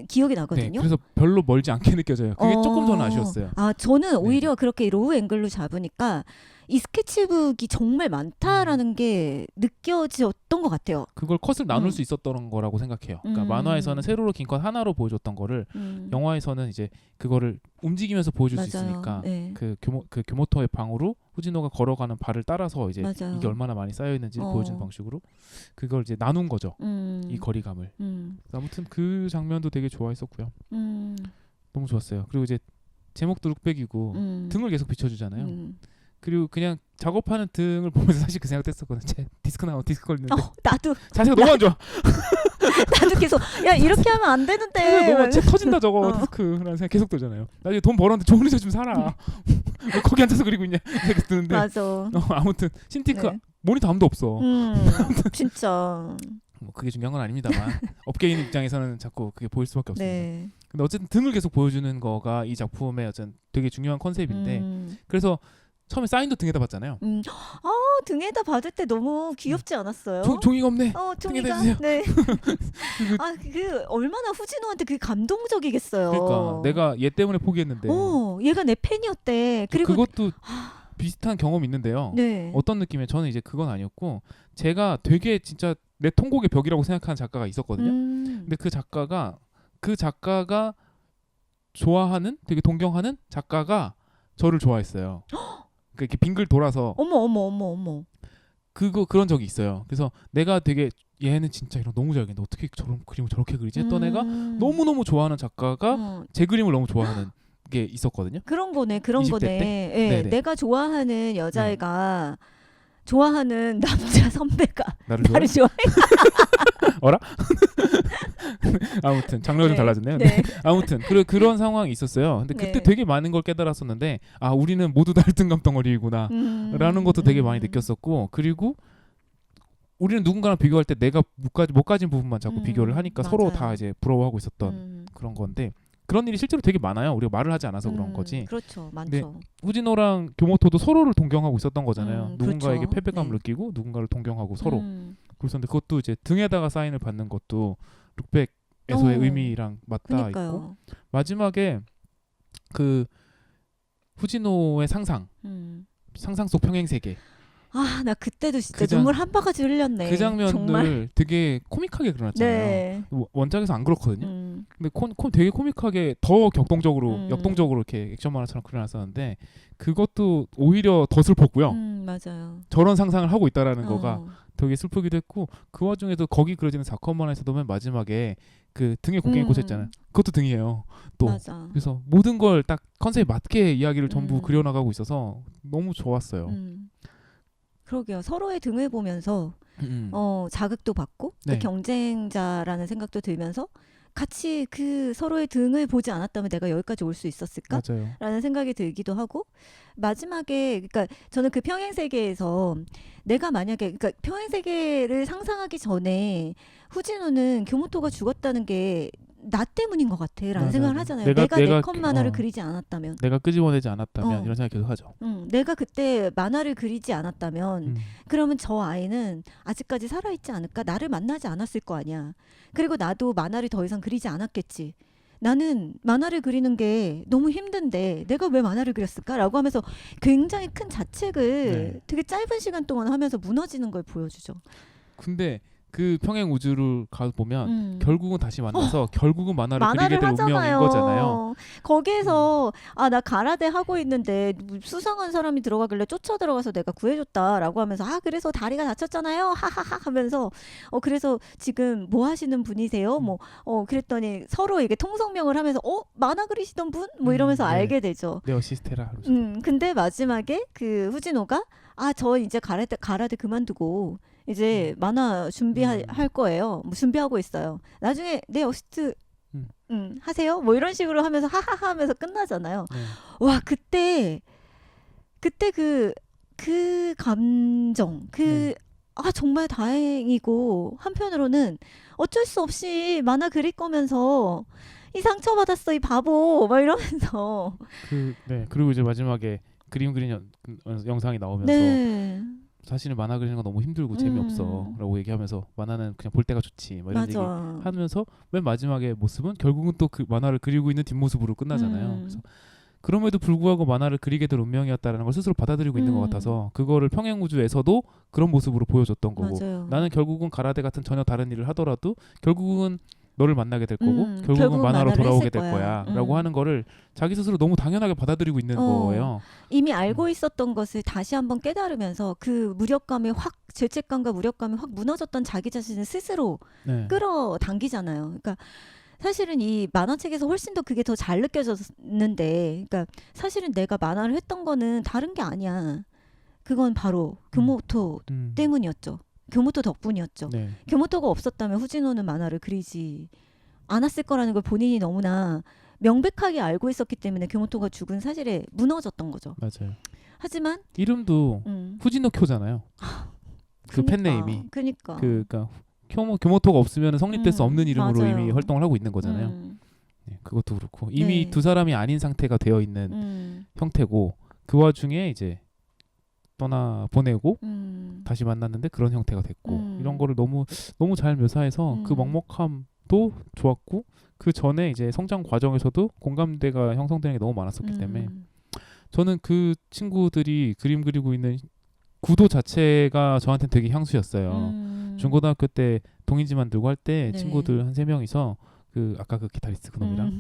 기억이 네, 나거든요. 그래서 별로 멀지 않게 느껴져요. 그게 조금 저는 아쉬웠어요. 저는 오히려 그렇게 로우 앵글로 잡으니까 이 스케치북이 정말 많다라는 게 느껴졌던 것 같아요. 그걸 컷을 나눌 음. 수 있었던 거라고 생각해요. 그러니까 음. 만화에서는 세로로 긴 컷 하나로 보여줬던 거를 영화에서는 이제 그거를 움직이면서 보여줄 수 맞아요. 있으니까 네. 그 교모토의 방으로 후지노가 걸어가는 발을 따라서 이제 맞아요. 이게 얼마나 많이 쌓여 있는지를 보여주는 방식으로 그걸 이제 나눈 거죠. 이 거리감을. 아무튼 그 장면도 되게 좋아했었고요. 너무 좋았어요. 그리고 이제 제목도 룩백이고 등을 계속 비춰주잖아요. 그리고 그냥 작업하는 등을 보면서 사실 그 생각도 했었거든요. 디스크 걸리는데 나도 자세가 너무 안 좋아. 나도 계속 야 이렇게 하면 안 되는데. 너무 책 터진다 저거 디스크라는 생각 계속 들잖아요. 나중에 돈 벌었는데 좋은 의자 좀 사라. 왜 거기 앉아서 그리고 있냐 생각이 드는데 맞아. 아무튼 신티크 네. 모니터 아무도 없어. 진짜. 뭐 그게 중요한 건 아닙니다만 업계인 입장에서는 자꾸 그게 보일 수밖에 없습니다. 네. 근데 어쨌든 등을 계속 보여주는 거가 이 작품의 어쨌든 되게 중요한 컨셉인데 그래서 처음에 사인도 등에다 봤잖아요. 등에다 받을 때 너무 귀엽지 않았어요? 종이가 없네. 종이가. 해주세요. 네. 그 얼마나 후진호한테 그게 감동적이겠어요. 그러니까 내가 얘 때문에 포기했는데. 얘가 내 팬이었대. 그리고 그것도 비슷한 경험이 있는데요. 네. 어떤 느낌이에요? 저는 이제 그건 아니었고 제가 되게 진짜 내 통곡의 벽이라고 생각하는 작가가 있었거든요. 근데 그 작가가 좋아하는 되게 동경하는 작가가 저를 좋아했어요. 이렇게 빙글 돌아서 어머. 그런 적이 있어요. 그래서 내가 되게 얘는 진짜 이런 거 너무 잘 그린다. 어떻게 저런 그림을 저렇게 그리지? 했던 애가 너무너무 좋아하는 작가가 제 그림을 너무 좋아하는 게 있었거든요. 그런 거네. 20대 때? 예, 네네. 내가 좋아하는 여자애가 좋아하는 남자 선배가 나를 나를 좋아해. 아무튼 장르가 좀 네. 달라졌네요. 네. 아무튼 그런 상황이 있었어요. 근데 그때 네. 되게 많은 걸 깨달았었는데 아 우리는 모두 다 열등감 덩어리구나 라는 것도 되게 많이 느꼈었고 그리고 우리는 누군가랑 비교할 때 내가 못 가진 부분만 자꾸 비교를 하니까 서로 맞아요. 다 이제 부러워하고 있었던 그런 건데 그런 일이 실제로 되게 많아요. 우리가 말을 하지 않아서 그런 거지. 그렇죠. 많죠. 후진호랑 교모토도 서로를 동경하고 있었던 거잖아요. 누군가에게 그렇죠. 패배감을 네. 느끼고 누군가를 동경하고 서로. 그래서 근데 그것도 이제 등에다가 사인을 받는 것도 룩백에서의 의미랑 맞닿아 있고 그러니까요. 마지막에 그 후진호의 상상 속 평행 세계 아, 나 그때도 진짜 그 눈물 한 바가지 흘렸네. 그 장면을 정말. 되게 코믹하게 그려놨잖아요. 네. 원작에서 안 그렇거든요. 음. 근데 되게 코믹하게 더 격동적으로 역동적으로 이렇게 액션 만화처럼 그려놨었는데 그것도 오히려 더 슬펐고요. 맞아요. 저런 상상을 하고 있다라는 거가 되게 슬프기도 했고 그 와중에도 거기 그려지는 사건 만화에서도 맨 마지막에 그 등에 곡괭이 꽂혔잖아요. 그것도 등이에요. 또 맞아. 그래서 모든 걸 딱 컨셉에 맞게 이야기를 전부 음. 그려나가고 있어서 너무 좋았어요. 그러게요. 서로의 등을 보면서 자극도 받고 또 네. 경쟁자라는 생각도 들면서 같이 그 서로의 등을 보지 않았다면 내가 여기까지 올 수 있었을까? 맞아요. 라는 생각이 들기도 하고 마지막에 그러니까 저는 그 평행 세계에서 내가 만약에 그러니까 평행 세계를 상상하기 전에 후진호는 교모토가 죽었다는 게 나 때문인 것 같아라는 맞아요. 생각을 하잖아요. 내가 내가 컷 만화를 그리지 않았다면 내가 끄집어내지 않았다면 이런 생각이 계속 하죠. 내가 그때 만화를 그리지 않았다면 그러면 저 아이는 아직까지 살아있지 않을까? 나를 만나지 않았을 거 아니야. 그리고 나도 만화를 더 이상 그리지 않았겠지. 나는 만화를 그리는 게 너무 힘든데 내가 왜 만화를 그렸을까라고 하면서 굉장히 큰 자책을 되게 짧은 시간 동안 하면서 무너지는 걸 보여주죠. 근데 그 평행 우주를 가보면 결국은 다시 만나서 결국은 만화를 그리게 될 하잖아요. 운명인 거잖아요. 거기에서 아, 나 가라데 하고 있는데 수상한 사람이 들어가길래 쫓아 들어가서 내가 구해줬다라고 하면서 아, 그래서 다리가 다쳤잖아요. 하하하 하면서 그래서 지금 뭐 하시는 분이세요? 그랬더니 서로 이게 통성명을 하면서 만화 그리시던 분? 뭐 이러면서 네. 알게 되죠. 네 어시스테라. 근데 마지막에 그 후진호가 아, 저 이제 가라데 그만두고 이제 만화 준비할 거예요. 뭐 준비하고 있어요. 나중에 네 어시스트 하세요. 뭐 이런 식으로 하면서 하하하 하면서 끝나잖아요. 네. 와 그때 그 감정 아 정말 다행이고 한편으로는 어쩔 수 없이 만화 그릴 거면서 이 상처 받았어 이 바보 막 이러면서 그리고 이제 마지막에 그림 그리는 영상이 나오면서 사실은 만화 그리는 거 너무 힘들고 재미없어 라고 얘기하면서 만화는 그냥 볼 때가 좋지 뭐 이런 얘기 하면서 맨 마지막에 모습은 결국은 또 그 만화를 그리고 있는 뒷모습으로 끝나잖아요. 그래서 그럼에도 불구하고 만화를 그리게 될 운명이었다라는 걸 스스로 받아들이고 있는 것 같아서 그거를 평행우주에서도 그런 모습으로 보여줬던 거고 맞아요. 나는 결국은 가라데 같은 전혀 다른 일을 하더라도 결국은 너를 만나게 될 거고 결국은 만화로 돌아오게 될 거야 라고 하는 거를 자기 스스로 너무 당연하게 받아들이고 있는 거예요. 이미 알고 있었던 것을 다시 한번 깨달으면서 그 무력감이 확 죄책감과 무력감이 확 무너졌던 자기 자신을 스스로 끌어당기잖아요. 그러니까 사실은 이 만화책에서 훨씬 더 그게 더 잘 느껴졌는데 그러니까 사실은 내가 만화를 했던 거는 다른 게 아니야. 그건 바로 교모토 때문이었죠. 교모토 덕분이었죠. 교모토가 없었다면 후진호는 만화를 그리지 않았을 거라는 걸 본인이 너무나 명백하게 알고 있었기 때문에 교모토가 죽은 사실에 무너졌던 거죠. 맞아요. 하지만 이름도 후진호 쿄잖아요. 그 팬네임이. 그러니까 교모토가 없으면 성립될 수 없는 이름으로 맞아요. 이미 활동을 하고 있는 거잖아요. 그것도 그렇고 이미 두 사람이 아닌 상태가 되어 있는 형태고 그 와중에 이제 떠나 보내고 다시 만났는데 그런 형태가 됐고 이런 거를 너무 잘 묘사해서 그 먹먹함도 좋았고 그 전에 이제 성장 과정에서도 공감대가 형성되는 게 너무 많았었기 때문에 저는 그 친구들이 그림 그리고 있는 구도 자체가 저한테는 되게 향수였어요. 중고등학교 때 동인지 만들고 할 때 친구들 한 3명이서 그 아까 그 기타리스트 그놈이랑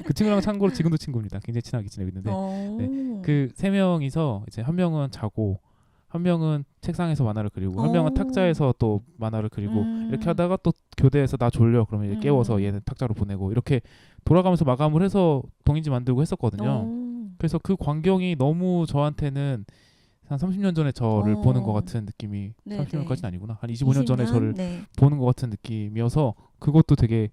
그 친구랑 참고로 지금도 친구입니다. 굉장히 친하게 지내고 있는데 어. 그 세 명이서 이제 한 명은 자고 한 명은 책상에서 만화를 그리고 한 명은 어. 탁자에서 또 만화를 그리고 음. 이렇게 하다가 또 교대에서 나 졸려 그러면 이제 깨워서 얘는 탁자로 보내고 이렇게 돌아가면서 마감을 해서 동인지 만들고 했었거든요. 어. 그래서 그 광경이 너무 저한테는 한 30년 전에 저를 어. 보는 것 같은 느낌이 네네. 30년까지는 아니구나. 한 25년 전에 20년? 저를 네. 보는 것 같은 느낌이어서 그것도 되게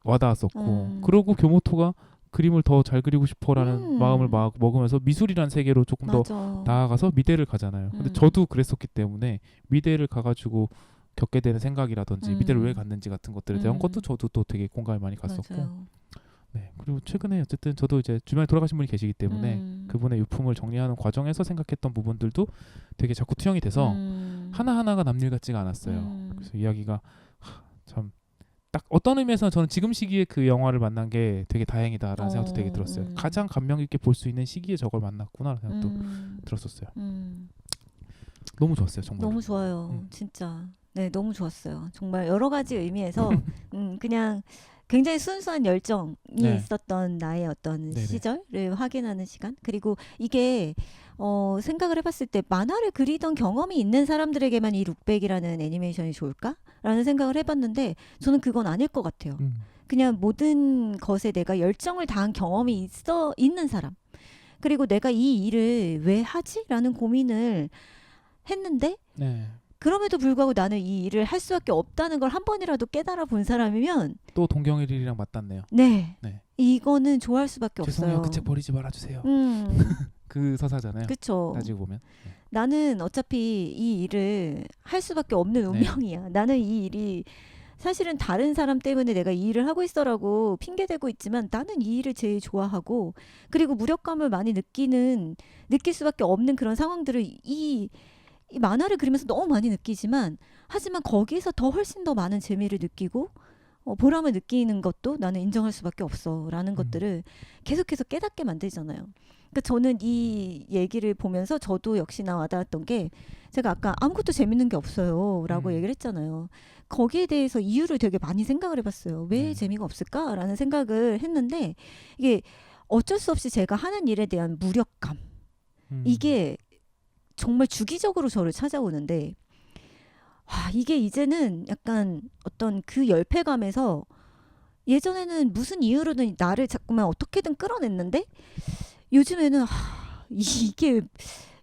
와닿았었고 그러고 교모토가 그림을 더 잘 그리고 싶어라는 마음을 막 먹으면서 미술이란 세계로 조금 더 맞아. 나아가서 미대를 가잖아요. 근데 저도 그랬었기 때문에 미대를 가가지고 겪게 되는 생각이라든지 미대를 왜 갔는지 같은 것들에 대한 것도 저도 또 되게 공감이 많이 갔었고 맞아요. 네 그리고 최근에 어쨌든 저도 이제 주변에 돌아가신 분이 계시기 때문에 그분의 유품을 정리하는 과정에서 생각했던 부분들도 되게 자꾸 투영이 돼서 하나하나가 남일 같지가 않았어요. 그래서 이야기가 참 딱 어떤 의미에서는 저는 지금 시기에 그 영화를 만난 게 되게 다행이다라는 생각도 되게 들었어요. 가장 감명 깊게 볼 수 있는 시기에 저걸 만났구나라는 생각도 들었었어요. 너무 좋았어요, 정말. 너무 좋아요. 진짜. 네, 너무 좋았어요. 정말 여러 가지 의미에서 그냥 굉장히 순수한 열정이 네. 있었던 나의 어떤 네네. 시절을 확인하는 시간. 그리고 이게 생각을 해봤을 때 만화를 그리던 경험이 있는 사람들에게만 이 룩백이라는 애니메이션이 좋을까라는 생각을 해봤는데 저는 그건 아닐 것 같아요. 그냥 모든 것에 내가 열정을 다한 경험이 있는 사람. 그리고 내가 이 일을 왜 하지? 라는 고민을 했는데 네. 그럼에도 불구하고 나는 이 일을 할 수밖에 없다는 걸 한 번이라도 깨달아 본 사람이면 또 동경일이랑 맞닿네요. 네, 네. 이거는 좋아할 수밖에 죄송해요. 없어요. 그 책 버리지 말아주세요. 음, 그 서사잖아요. 그쵸. 따지고 보면. 나는 어차피 이 일을 할 수밖에 없는 운명이야. 나는 이 일이 사실은 다른 사람 때문에 내가 이 일을 하고 있어라고 핑계대고 있지만 나는 이 일을 제일 좋아하고 그리고 무력감을 많이 느낄 수밖에 없는 그런 상황들을 이 만화를 그리면서 너무 많이 느끼지만 하지만 거기에서 더 훨씬 더 많은 재미를 느끼고 보람을 느끼는 것도 나는 인정할 수밖에 없어라는 것들을 계속해서 깨닫게 만들잖아요. 그러니까 저는 이 얘기를 보면서 저도 역시나 와닿았던 게 제가 아까 아무것도 재밌는 게 없어요라고 얘기를 했잖아요. 거기에 대해서 이유를 되게 많이 생각을 해봤어요. 왜 재미가 없을까라는 생각을 했는데 이게 어쩔 수 없이 제가 하는 일에 대한 무력감 이게 정말 주기적으로 저를 찾아오는데 이게 이제는 약간 어떤 그 열패감에서 예전에는 무슨 이유로든 나를 자꾸만 어떻게든 끌어냈는데 요즘에는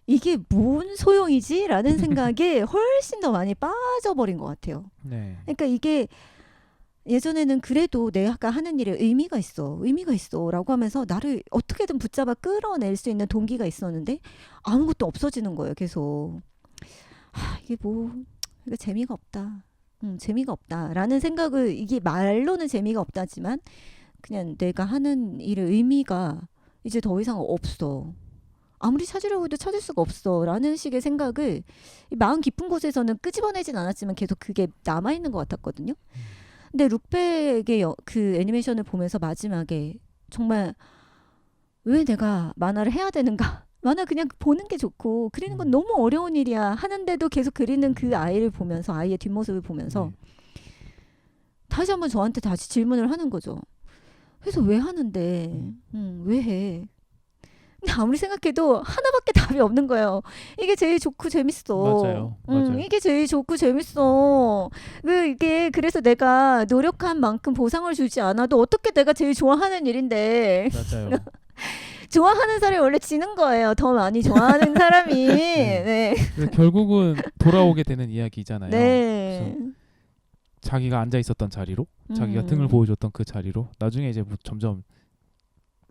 이게 뭔 소용이지? 라는 생각에 훨씬 더 많이 빠져버린 것 같아요. 네. 그러니까 이게 예전에는 그래도 내가 하는 일에 의미가 있어 라고 하면서 나를 어떻게든 붙잡아 끌어낼 수 있는 동기가 있었는데 아무것도 없어지는 거예요. 계속 이게 재미가 없다. 재미가 없다라는 생각을 이게 말로는 재미가 없다지만 그냥 내가 하는 일의 의미가 이제 더 이상 없어. 아무리 찾으려고 해도 찾을 수가 없어 라는 식의 생각을 이 마음 깊은 곳에서는 끄집어내진 않았지만 계속 그게 남아있는 것 같았거든요. 근데 룩백의 그 애니메이션을 보면서 마지막에 정말 왜 내가 만화를 해야 되는가? 만화 그냥 보는 게 좋고 그리는 건 너무 어려운 일이야 하는데도 계속 그리는 그 아이를 보면서 아이의 뒷모습을 보면서 다시 한번 저한테 다시 질문을 하는 거죠. 그래서 왜 하는데? 왜 해? 근데 아무리 생각해도 하나밖에 답이 없는 거예요. 이게 제일 좋고 재밌어. 맞아요. 이게 제일 좋고 재밌어. 이게 그래서 내가 노력한 만큼 보상을 주지 않아도 어떻게 내가 제일 좋아하는 일인데. 맞아요. 좋아하는 사람이 원래 지는 거예요. 더 많이 좋아하는 사람이. 네. 결국은 돌아오게 되는 이야기잖아요. 네. 그래서 자기가 앉아 있었던 자리로, 자기가 등을 보여줬던 그 자리로 나중에 이제 점점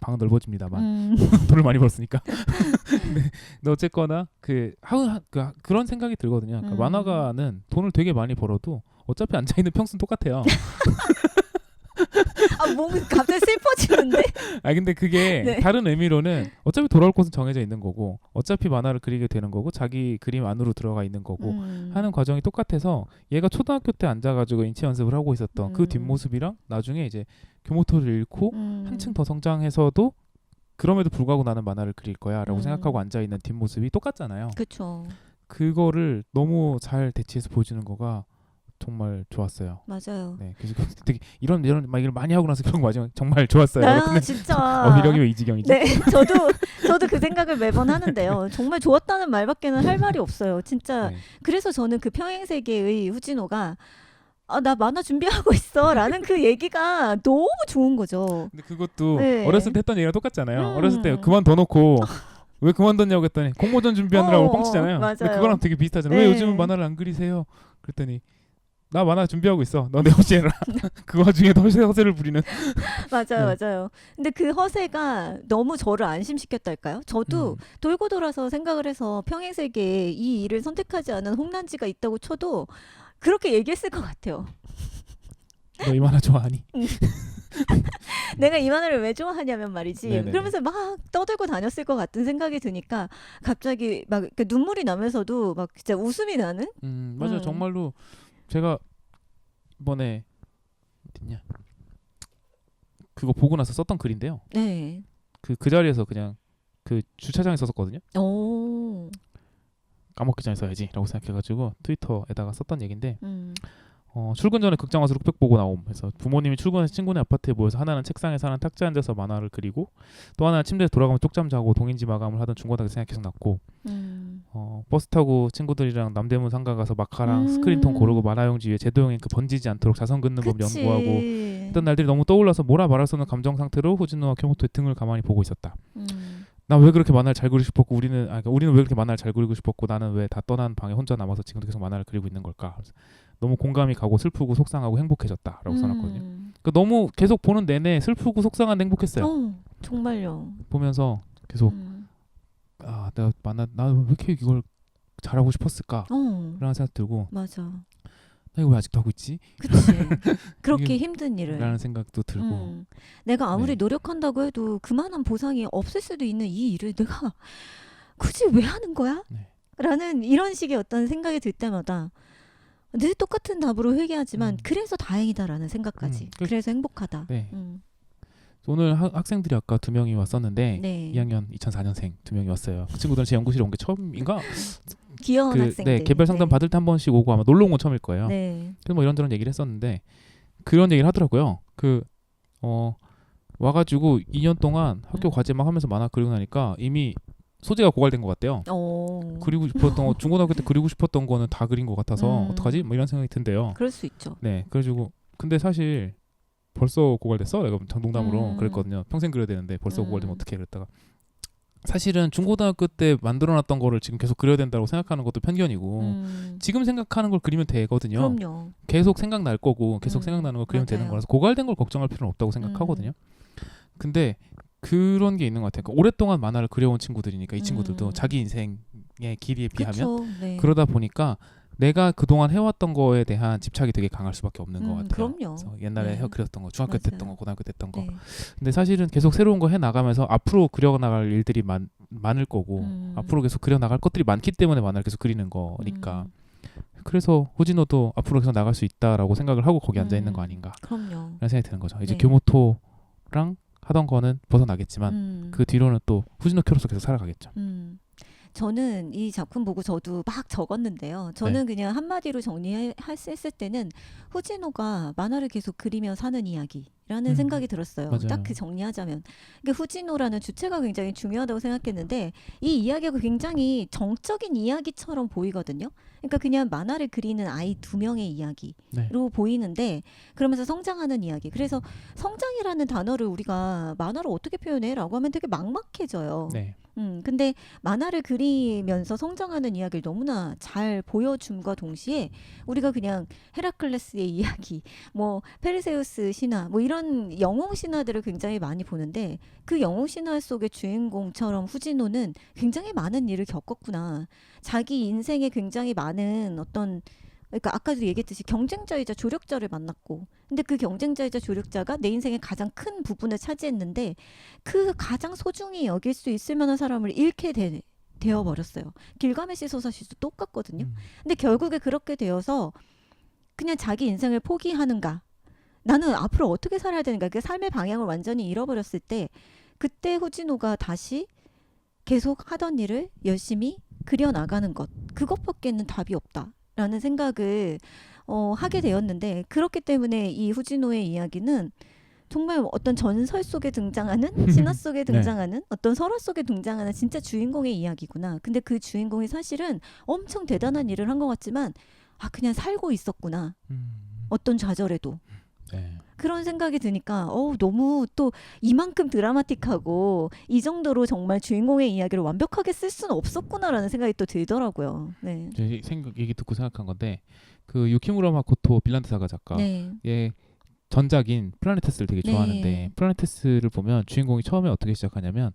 방은 넓어집니다만 돈을 많이 벌었으니까. 근데 어쨌거나 그런 생각이 들거든요. 그러니까 만화가는 돈을 되게 많이 벌어도 어차피 앉아 있는 평수는 똑같아요. 뭔가 갑자기 슬퍼지는데? 근데 그게 네. 다른 의미로는 어차피 돌아올 곳은 정해져 있는 거고 어차피 만화를 그리게 되는 거고 자기 그림 안으로 들어가 있는 거고 하는 과정이 똑같아서 얘가 초등학교 때 앉아가지고 인치 연습을 하고 있었던 그 뒷모습이랑 나중에 이제 교모토를 잃고 한층 더 성장해서도 그럼에도 불구하고 나는 만화를 그릴 거야 라고 생각하고 앉아있는 뒷모습이 똑같잖아요. 그쵸. 그거를 너무 잘 대치해서 보여주는 거가 정말 좋았어요. 맞아요. 네, 그래서 되게 이런 막 이걸 많이 하고 나서 그런 거 마지막 정말 좋았어요. 근데 진짜. 어휘력이 왜 이 지경이지? 네, 저도 그 생각을 매번 하는데요. 정말 좋았다는 말밖에는 할 말이 없어요. 진짜. 네. 그래서 저는 그 평행세계의 후진호가 나 만화 준비하고 있어라는 그 얘기가 너무 좋은 거죠. 근데 그것도 네. 어렸을 때 했던 얘기랑 똑같잖아요. 어렸을 때 그만둬 놓고 왜 그만뒀냐고 했더니 공모전 준비하느라고 뻥치잖아요. 맞아요. 근데 그거랑 되게 비슷하잖아요. 네. 왜 요즘은 만화를 안 그리세요? 그랬더니 나 만화 준비하고 있어. 너 내 없이 해라. 그 와중에도 허세를 부리는. 맞아요, 네. 맞아요. 근데 그 허세가 너무 저를 안심시켰달까요? 저도 돌고 돌아서 생각을 해서 평행세계에 이 일을 선택하지 않은 홍란지가 있다고 쳐도 그렇게 얘기했을 것 같아요. 너 이 만화 좋아하니? 내가 이 만화를 왜 좋아하냐면 말이지. 네네네. 그러면서 막 떠들고 다녔을 것 같은 생각이 드니까 갑자기 막 이렇게 눈물이 나면서도 막 진짜 웃음이 나는? 맞아요. 정말로 제가 이번에 어딨냐? 그거 보고 나서 썼던 글인데요. 네. 그 자리에서 그냥 그 주차장에 썼었거든요. 오. 까먹기 전에 써야지라고 생각해가지고 트위터에다가 썼던 얘긴데 음. 출근 전에 극장 와서 룩백 보고 나옴. 그래서 부모님이 출근해서 친구네 아파트에 모여서 하나는 책상에 사는 탁자에 앉아서 만화를 그리고 또 하나는 침대에서 돌아가면 쪽잠 자고 동인지 마감을 하던 중고등학교 생각이 계속 났고 버스 타고 친구들이랑 남대문 상가 가서 마카랑 스크린통 고르고 만화용지 위에 제도형인 그 번지지 않도록 자선 긋는 법 그치. 연구하고 했던 날들이 너무 떠올라서 뭐라 말할 수 없는 감정 상태로 후진호와 쿄모토의 등을 가만히 보고 있었다. 나 왜 그렇게 만화를 잘 그리고 싶었고 그러니까 우리는 왜 그렇게 만화를 잘 그리고 싶었고 나는 왜 다 떠난 방에 혼자 남아서 지금도 계속 만화를 그리고 있는 걸까? 너무 공감이 가고 슬프고 속상하고 행복해졌다라고 써놨거든요. 그러니까 너무 계속 보는 내내 슬프고 속상한데 행복했어요. 정말요. 보면서 계속 내가 나 왜 이렇게 이걸 잘하고 싶었을까? 라는 생각 들고 맞아. 나 이거 왜 아직도 하고 있지? 그치. 그렇게 힘든 일을. 라는 생각도 들고 내가 아무리 네. 노력한다고 해도 그만한 보상이 없을 수도 있는 이 일을 내가 굳이 왜 하는 거야? 네. 라는 이런 식의 어떤 생각이 들 때마다 늘 똑같은 답으로 회개하지만 그래서 다행이다라는 생각까지. 그래서 행복하다. 네. 오늘 학생들이 아까 2명이 왔었는데 네. 2학년 2004년생 2명이 왔어요. 그 친구들은 제 연구실에 온 게 처음인가? 귀여운 학생들. 네, 개별 상담 받을 때 한 번씩 오고 아마 놀러 온 건 처음일 거예요. 네. 그래서 뭐 이런저런 얘기를 했었는데 그런 얘기를 하더라고요. 와가지고 2년 동안 학교 과제 막 하면서 만화 그리고 나니까 이미 소재가 고갈된 것 같대요. 그리고 싶었던 거 중고등학교 때 그리고 싶었던 거는 다 그린 것 같아서 어떡하지? 뭐 이런 생각이 든대요. 그럴 수 있죠. 네, 그래가지고 근데 사실 벌써 고갈됐어? 내가 장동담으로 그랬거든요. 평생 그려야 되는데 벌써 고갈되면 어떡해? 그랬다가 사실은 중고등학교 때 만들어놨던 거를 지금 계속 그려야 된다고 생각하는 것도 편견이고 지금 생각하는 걸 그리면 되거든요. 그럼요. 계속 생각날 거고 계속 생각나는 걸 그리면 맞아요. 되는 거라서 고갈된 걸 걱정할 필요는 없다고 생각하거든요. 근데 그런 게 있는 것 같아요. 그러니까 오랫동안 만화를 그려온 친구들이니까 이 친구들도 자기 인생의 길이에 비하면 그쵸. 네. 그러다 보니까 내가 그동안 해왔던 거에 대한 집착이 되게 강할 수밖에 없는 것 같아요. 그럼요. 그래서 옛날에 네. 그렸던 거, 중학교 때 맞아요. 했던 거, 고등학교 때 했던 거. 네. 근데 사실은 계속 새로운 거 해나가면서 앞으로 그려나갈 일들이 많을 거고 앞으로 계속 그려나갈 것들이 많기 때문에 만화를 계속 그리는 거니까 그래서 후진호도 앞으로 계속 나갈 수 있다라고 생각을 하고 거기 앉아있는 거 아닌가 그럼요. 라는 생각이 드는 거죠. 이제 네. 교모토랑 하던 거는 벗어나겠지만 그 뒤로는 또 후진호 쿄로서 계속 살아가겠죠. 저는 이 작품 보고 저도 막 적었는데요. 저는 그냥 한마디로 정리했을 때는 후진호가 만화를 계속 그리며 사는 이야기라는 생각이 들었어요. 맞아요. 딱 그 정리하자면. 그러니까 후진호라는 주체가 굉장히 중요하다고 생각했는데 이 이야기가 굉장히 정적인 이야기처럼 보이거든요. 그러니까 그냥 만화를 그리는 아이 2명의 이야기로 네. 보이는데 그러면서 성장하는 이야기. 그래서 성장이라는 단어를 우리가 만화로 어떻게 표현해? 라고 하면 되게 막막해져요. 네. 근데 만화를 그리면서 성장하는 이야기를 너무나 잘 보여줌과 동시에 우리가 그냥 헤라클레스의 이야기, 뭐 페르세우스 신화, 뭐 이런 영웅 신화들을 굉장히 많이 보는데 그 영웅 신화 속의 주인공처럼 후진호는 굉장히 많은 일을 겪었구나. 자기 인생에 굉장히 많은 어떤 그러니까 아까도 얘기했듯이 경쟁자이자 조력자를 만났고 근데 그 경쟁자이자 조력자가 내 인생의 가장 큰 부분을 차지했는데 그 가장 소중히 여길 수 있을 만한 사람을 잃게 되어버렸어요. 길가메시 소사시도 똑같거든요. 근데 결국에 그렇게 되어서 그냥 자기 인생을 포기하는가 나는 앞으로 어떻게 살아야 되는가 그 삶의 방향을 완전히 잃어버렸을 때 그때 후진호가 다시 계속 하던 일을 열심히 그려나가는 것 그것밖에는 답이 없다. 라는 생각을 하게 되었는데 그렇기 때문에 이 후지노의 이야기는 정말 어떤 전설 속에 등장하는 신화 속에 네. 등장하는 어떤 설화 속에 등장하는 진짜 주인공의 이야기구나. 근데 그 주인공이 사실은 엄청 대단한 일을 한 것 같지만 그냥 살고 있었구나. 어떤 좌절에도. 네. 그런 생각이 드니까 너무 또 이만큼 드라마틱하고 이 정도로 정말 주인공의 이야기를 완벽하게 쓸 수는 없었구나라는 생각이 또 들더라고요. 네. 제 얘기 듣고 생각한 건데 그 유키무라 마코토 빌란드 사가 작가 네. 예 전작인 플라네테스를 되게 네. 좋아하는데 플라네테스를 보면 주인공이 처음에 어떻게 시작하냐면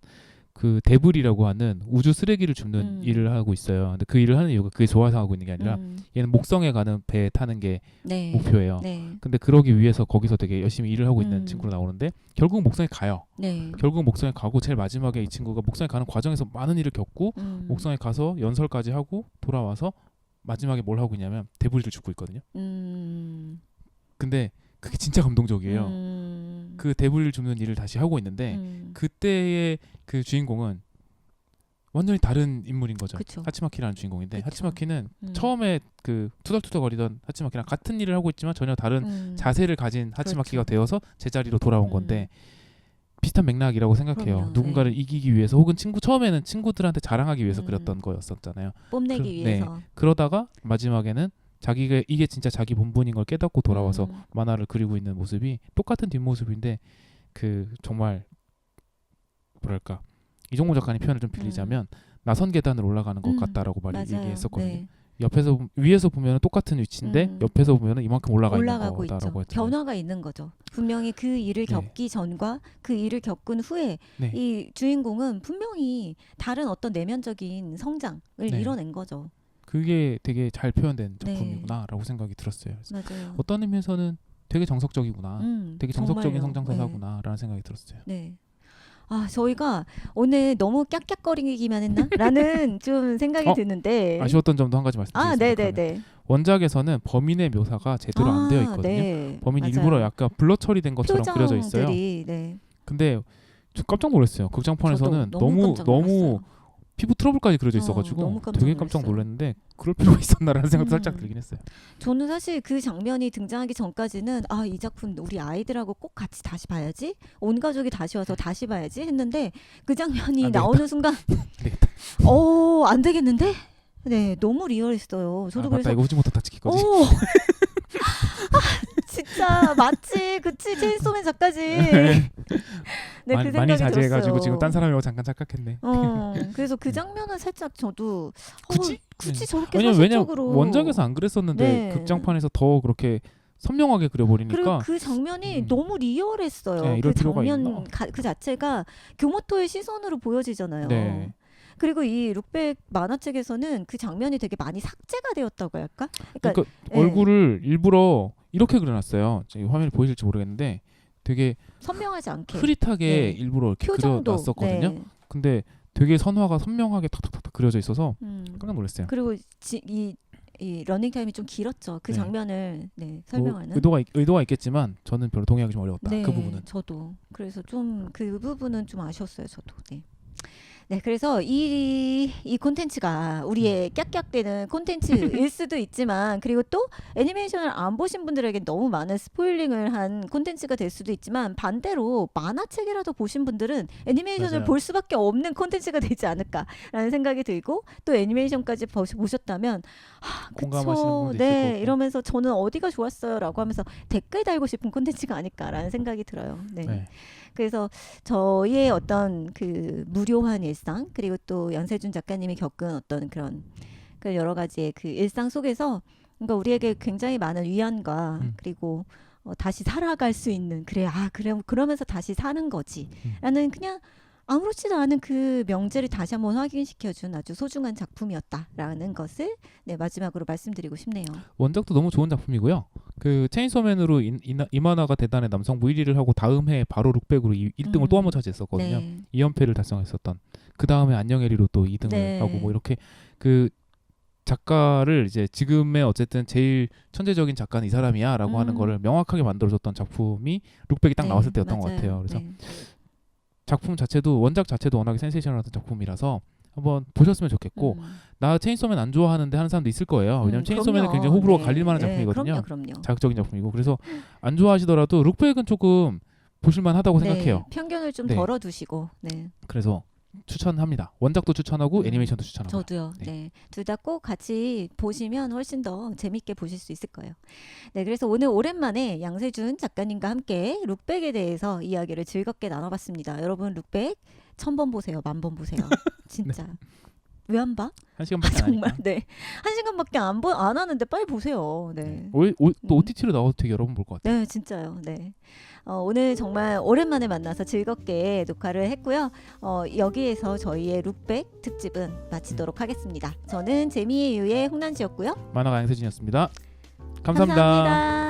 그 데브리라고 하는 우주 쓰레기를 줍는 일을 하고 있어요. 근데 그 일을 하는 이유가 그게 좋아서 하고 있는 게 아니라 얘는 목성에 가는 배에 타는 게 네. 목표예요. 네. 근데 그러기 위해서 거기서 되게 열심히 일을 하고 있는 친구로 나오는데 결국 목성에 가요. 네. 결국 목성에 가고 제일 마지막에 이 친구가 목성에 가는 과정에서 많은 일을 겪고 목성에 가서 연설까지 하고 돌아와서 마지막에 뭘 하고 있냐면 데브리를 줍고 있거든요. 근데 그게 진짜 감동적이에요. 그 데브리를 줍는 일을 다시 하고 있는데 그때의 그 주인공은 완전히 다른 인물인 거죠. 그쵸. 하치마키라는 주인공인데 그쵸. 하치마키는 처음에 그 투덜투덜거리던 하치마키랑 같은 일을 하고 있지만 전혀 다른 자세를 가진 하치마키가 그렇죠. 되어서 제자리로 돌아온 건데 비슷한 맥락이라고 생각해요. 그럼요. 누군가를 네. 이기기 위해서 혹은 처음에는 친구들한테 자랑하기 위해서 그렸던 거였었잖아요. 뽐내기 위해서. 그러다가 마지막에는 자기가 이게 진짜 자기 본분인 걸 깨닫고 돌아와서 만화를 그리고 있는 모습이 똑같은 뒷모습인데 그 정말 뭐랄까 이종모 작가님 표현을 좀 빌리자면 나선 계단을 올라가는 것 같다라고 얘기했었거든요. 네. 옆에서 위에서 보면 똑같은 위치인데 옆에서 보면 이만큼 올라가고 있는 있죠. 거다라고 했잖아요. 변화가 있는 거죠. 분명히 그 일을 네. 겪기 전과 그 일을 겪은 후에 네. 이 주인공은 분명히 다른 어떤 내면적인 성장을 네. 이뤄낸 거죠. 그게 되게 잘 표현된 네. 작품이구나라고 생각이 들었어요. 맞아요. 어떤 의미에서는 되게 정석적이구나. 되게 정석적인 정말요. 성장서사구나라는 생각이 들었어요. 네. 저희가 오늘 너무 깍깍거리기만 했나? 라는 좀 생각이 드는데. 아쉬웠던 점도 한 가지 말씀드리겠습니다. 네네네. 원작에서는 범인의 묘사가 제대로 안 되어 있거든요. 네. 범인이 맞아요. 일부러 약간 블러 처리된 것처럼 그려져 있어요. 네. 근데 저 깜짝 놀랐어요. 극장판에서는 저도 너무 깜짝 놀랐어요. 피부 트러블까지 그려져 너무 있어가지고 깜짝 되게 깜짝 놀랐어요. 놀랐는데 그럴 필요가 있었나라는 생각도 살짝 들긴 했어요. 저는 사실 그 장면이 등장하기 전까지는 이 작품 우리 아이들하고 꼭 같이 다시 봐야지, 온 가족이 다시 와서 다시 봐야지 했는데 그 장면이 안 되겠다. 나오는 순간 되겠다. 안 되겠는데? 네, 너무 리얼했어요. 저도 맞다. 그래서 이거 후지모토 다치키 거지. 진짜 맞지, 그치, 체인소맨 작가지. 네, 그 많이 생각이 자제해가지고 들었어요. 지금 딴 사람이라고 잠깐 착각했네. 그래서 그 장면은 살짝 저도 굳이? 굳이 저렇게 왜냐면 사실적으로 원작에서 안 그랬었는데 네. 극장판에서 더 그렇게 선명하게 그리고 그려버리니까 그 장면이 너무 리얼했어요. 네, 이럴 그 필요가 장면 있나? 그 자체가 교모토의 시선으로 보여지잖아요. 네. 그리고 이 룩백 만화책에서는 그 장면이 되게 많이 삭제가 되었다고 할까? 그러니까 네. 얼굴을 일부러 이렇게 그려놨어요. 지금 화면에 보이실지 모르겠는데 되게 선명하지 않게 흐릿하게 네. 일부러 이렇게 표정도 그려놨었거든요. 네. 근데 되게 선화가 선명하게 탁탁탁 그려져 있어서 깜짝 놀랐어요. 그리고 이 러닝 타임이 좀 길었죠. 그 네. 장면을 설명하는. 의도가 있겠지만 저는 별로 동의하기 좀 어려웠다. 네, 그 부분은. 저도 그래서 좀 그 부분은 좀 아쉬웠어요. 저도. 네. 네, 그래서 이 콘텐츠가 우리의 깍깍대는 콘텐츠일 수도 있지만, 그리고 또 애니메이션을 안 보신 분들에게 너무 많은 스포일링을 한 콘텐츠가 될 수도 있지만, 반대로 만화책이라도 보신 분들은 애니메이션을 맞아요. 볼 수밖에 없는 콘텐츠가 되지 않을까라는 생각이 들고, 또 애니메이션까지 보셨다면 공감하시는 그쵸, 분도 있을 네, 거고. 이러면서 저는 어디가 좋았어요라고 하면서 댓글 달고 싶은 콘텐츠가 아닐까라는 생각이 들어요. 네. 네. 그래서 저의 어떤 그 무료한 일상, 그리고 또 연세준 작가님이 겪은 어떤 그런 그 여러 가지의 그 일상 속에서 그러니까 우리에게 굉장히 많은 위안과 그리고 다시 살아갈 수 있는, 그래 그러면서 다시 사는 거지라는, 그냥 아무렇지도 않은 그 명제를 다시 한번 확인시켜준 아주 소중한 작품이었다라는 것을 마지막으로 말씀드리고 싶네요. 원작도 너무 좋은 작품이고요. 그 체인소맨으로 이 만화가 대단의 남성부 1위를 하고 다음 해 바로 룩백으로 1등을 또 한 번 차지했었거든요. 네. 2연패를 달성했었던. 그 다음에 안녕해리로 또 2등을 네. 하고 뭐 이렇게 그 작가를 이제 지금의 어쨌든 제일 천재적인 작가는 이 사람이야라고 하는 거를 명확하게 만들어줬던 작품이 룩백이 딱 나왔을 때였던 것 같아요. 그래서 작품 자체도 원작 자체도 워낙에 센세이션한 작품이라서 한번 보셨으면 좋겠고 나 체인소맨 안 좋아하는데 하는 사람도 있을 거예요. 왜냐면 체인소맨은 그럼요. 굉장히 호불호가 네. 갈릴 만한 네, 작품이거든요. 그럼요. 자극적인 작품이고 그래서 안 좋아하시더라도 룩백은 조금 보실만하다고 생각해요. 편견을 좀 네. 덜어두시고. 네. 그래서 추천합니다. 원작도 추천하고 음. 애니메이션도 추천하고. 저도요. 네. 둘 다 꼭 같이 보시면 훨씬 더 재밌게 보실 수 있을 거예요. 네, 그래서 오늘 오랜만에 양세준 작가님과 함께 룩백에 대해서 이야기를 즐겁게 나눠봤습니다. 여러분 룩백 1000번 보세요. 10,000번 보세요. 진짜. 왜 안 봐? 1시간밖에 안 정말. 하니까. 네. 1시간밖에 안 하는데 빨리 보세요. 네. 또 OTT로 나와도 되게 여러 번 볼 것 같아요. 네, 진짜요. 네. 오늘 정말 오랜만에 만나서 즐겁게 녹화를 했고요. 여기에서 저희의 룩백 특집은 마치도록 하겠습니다. 저는 재미의 유의 홍난지였고요. 만화가 양세진이었습니다. 감사합니다. 감사합니다.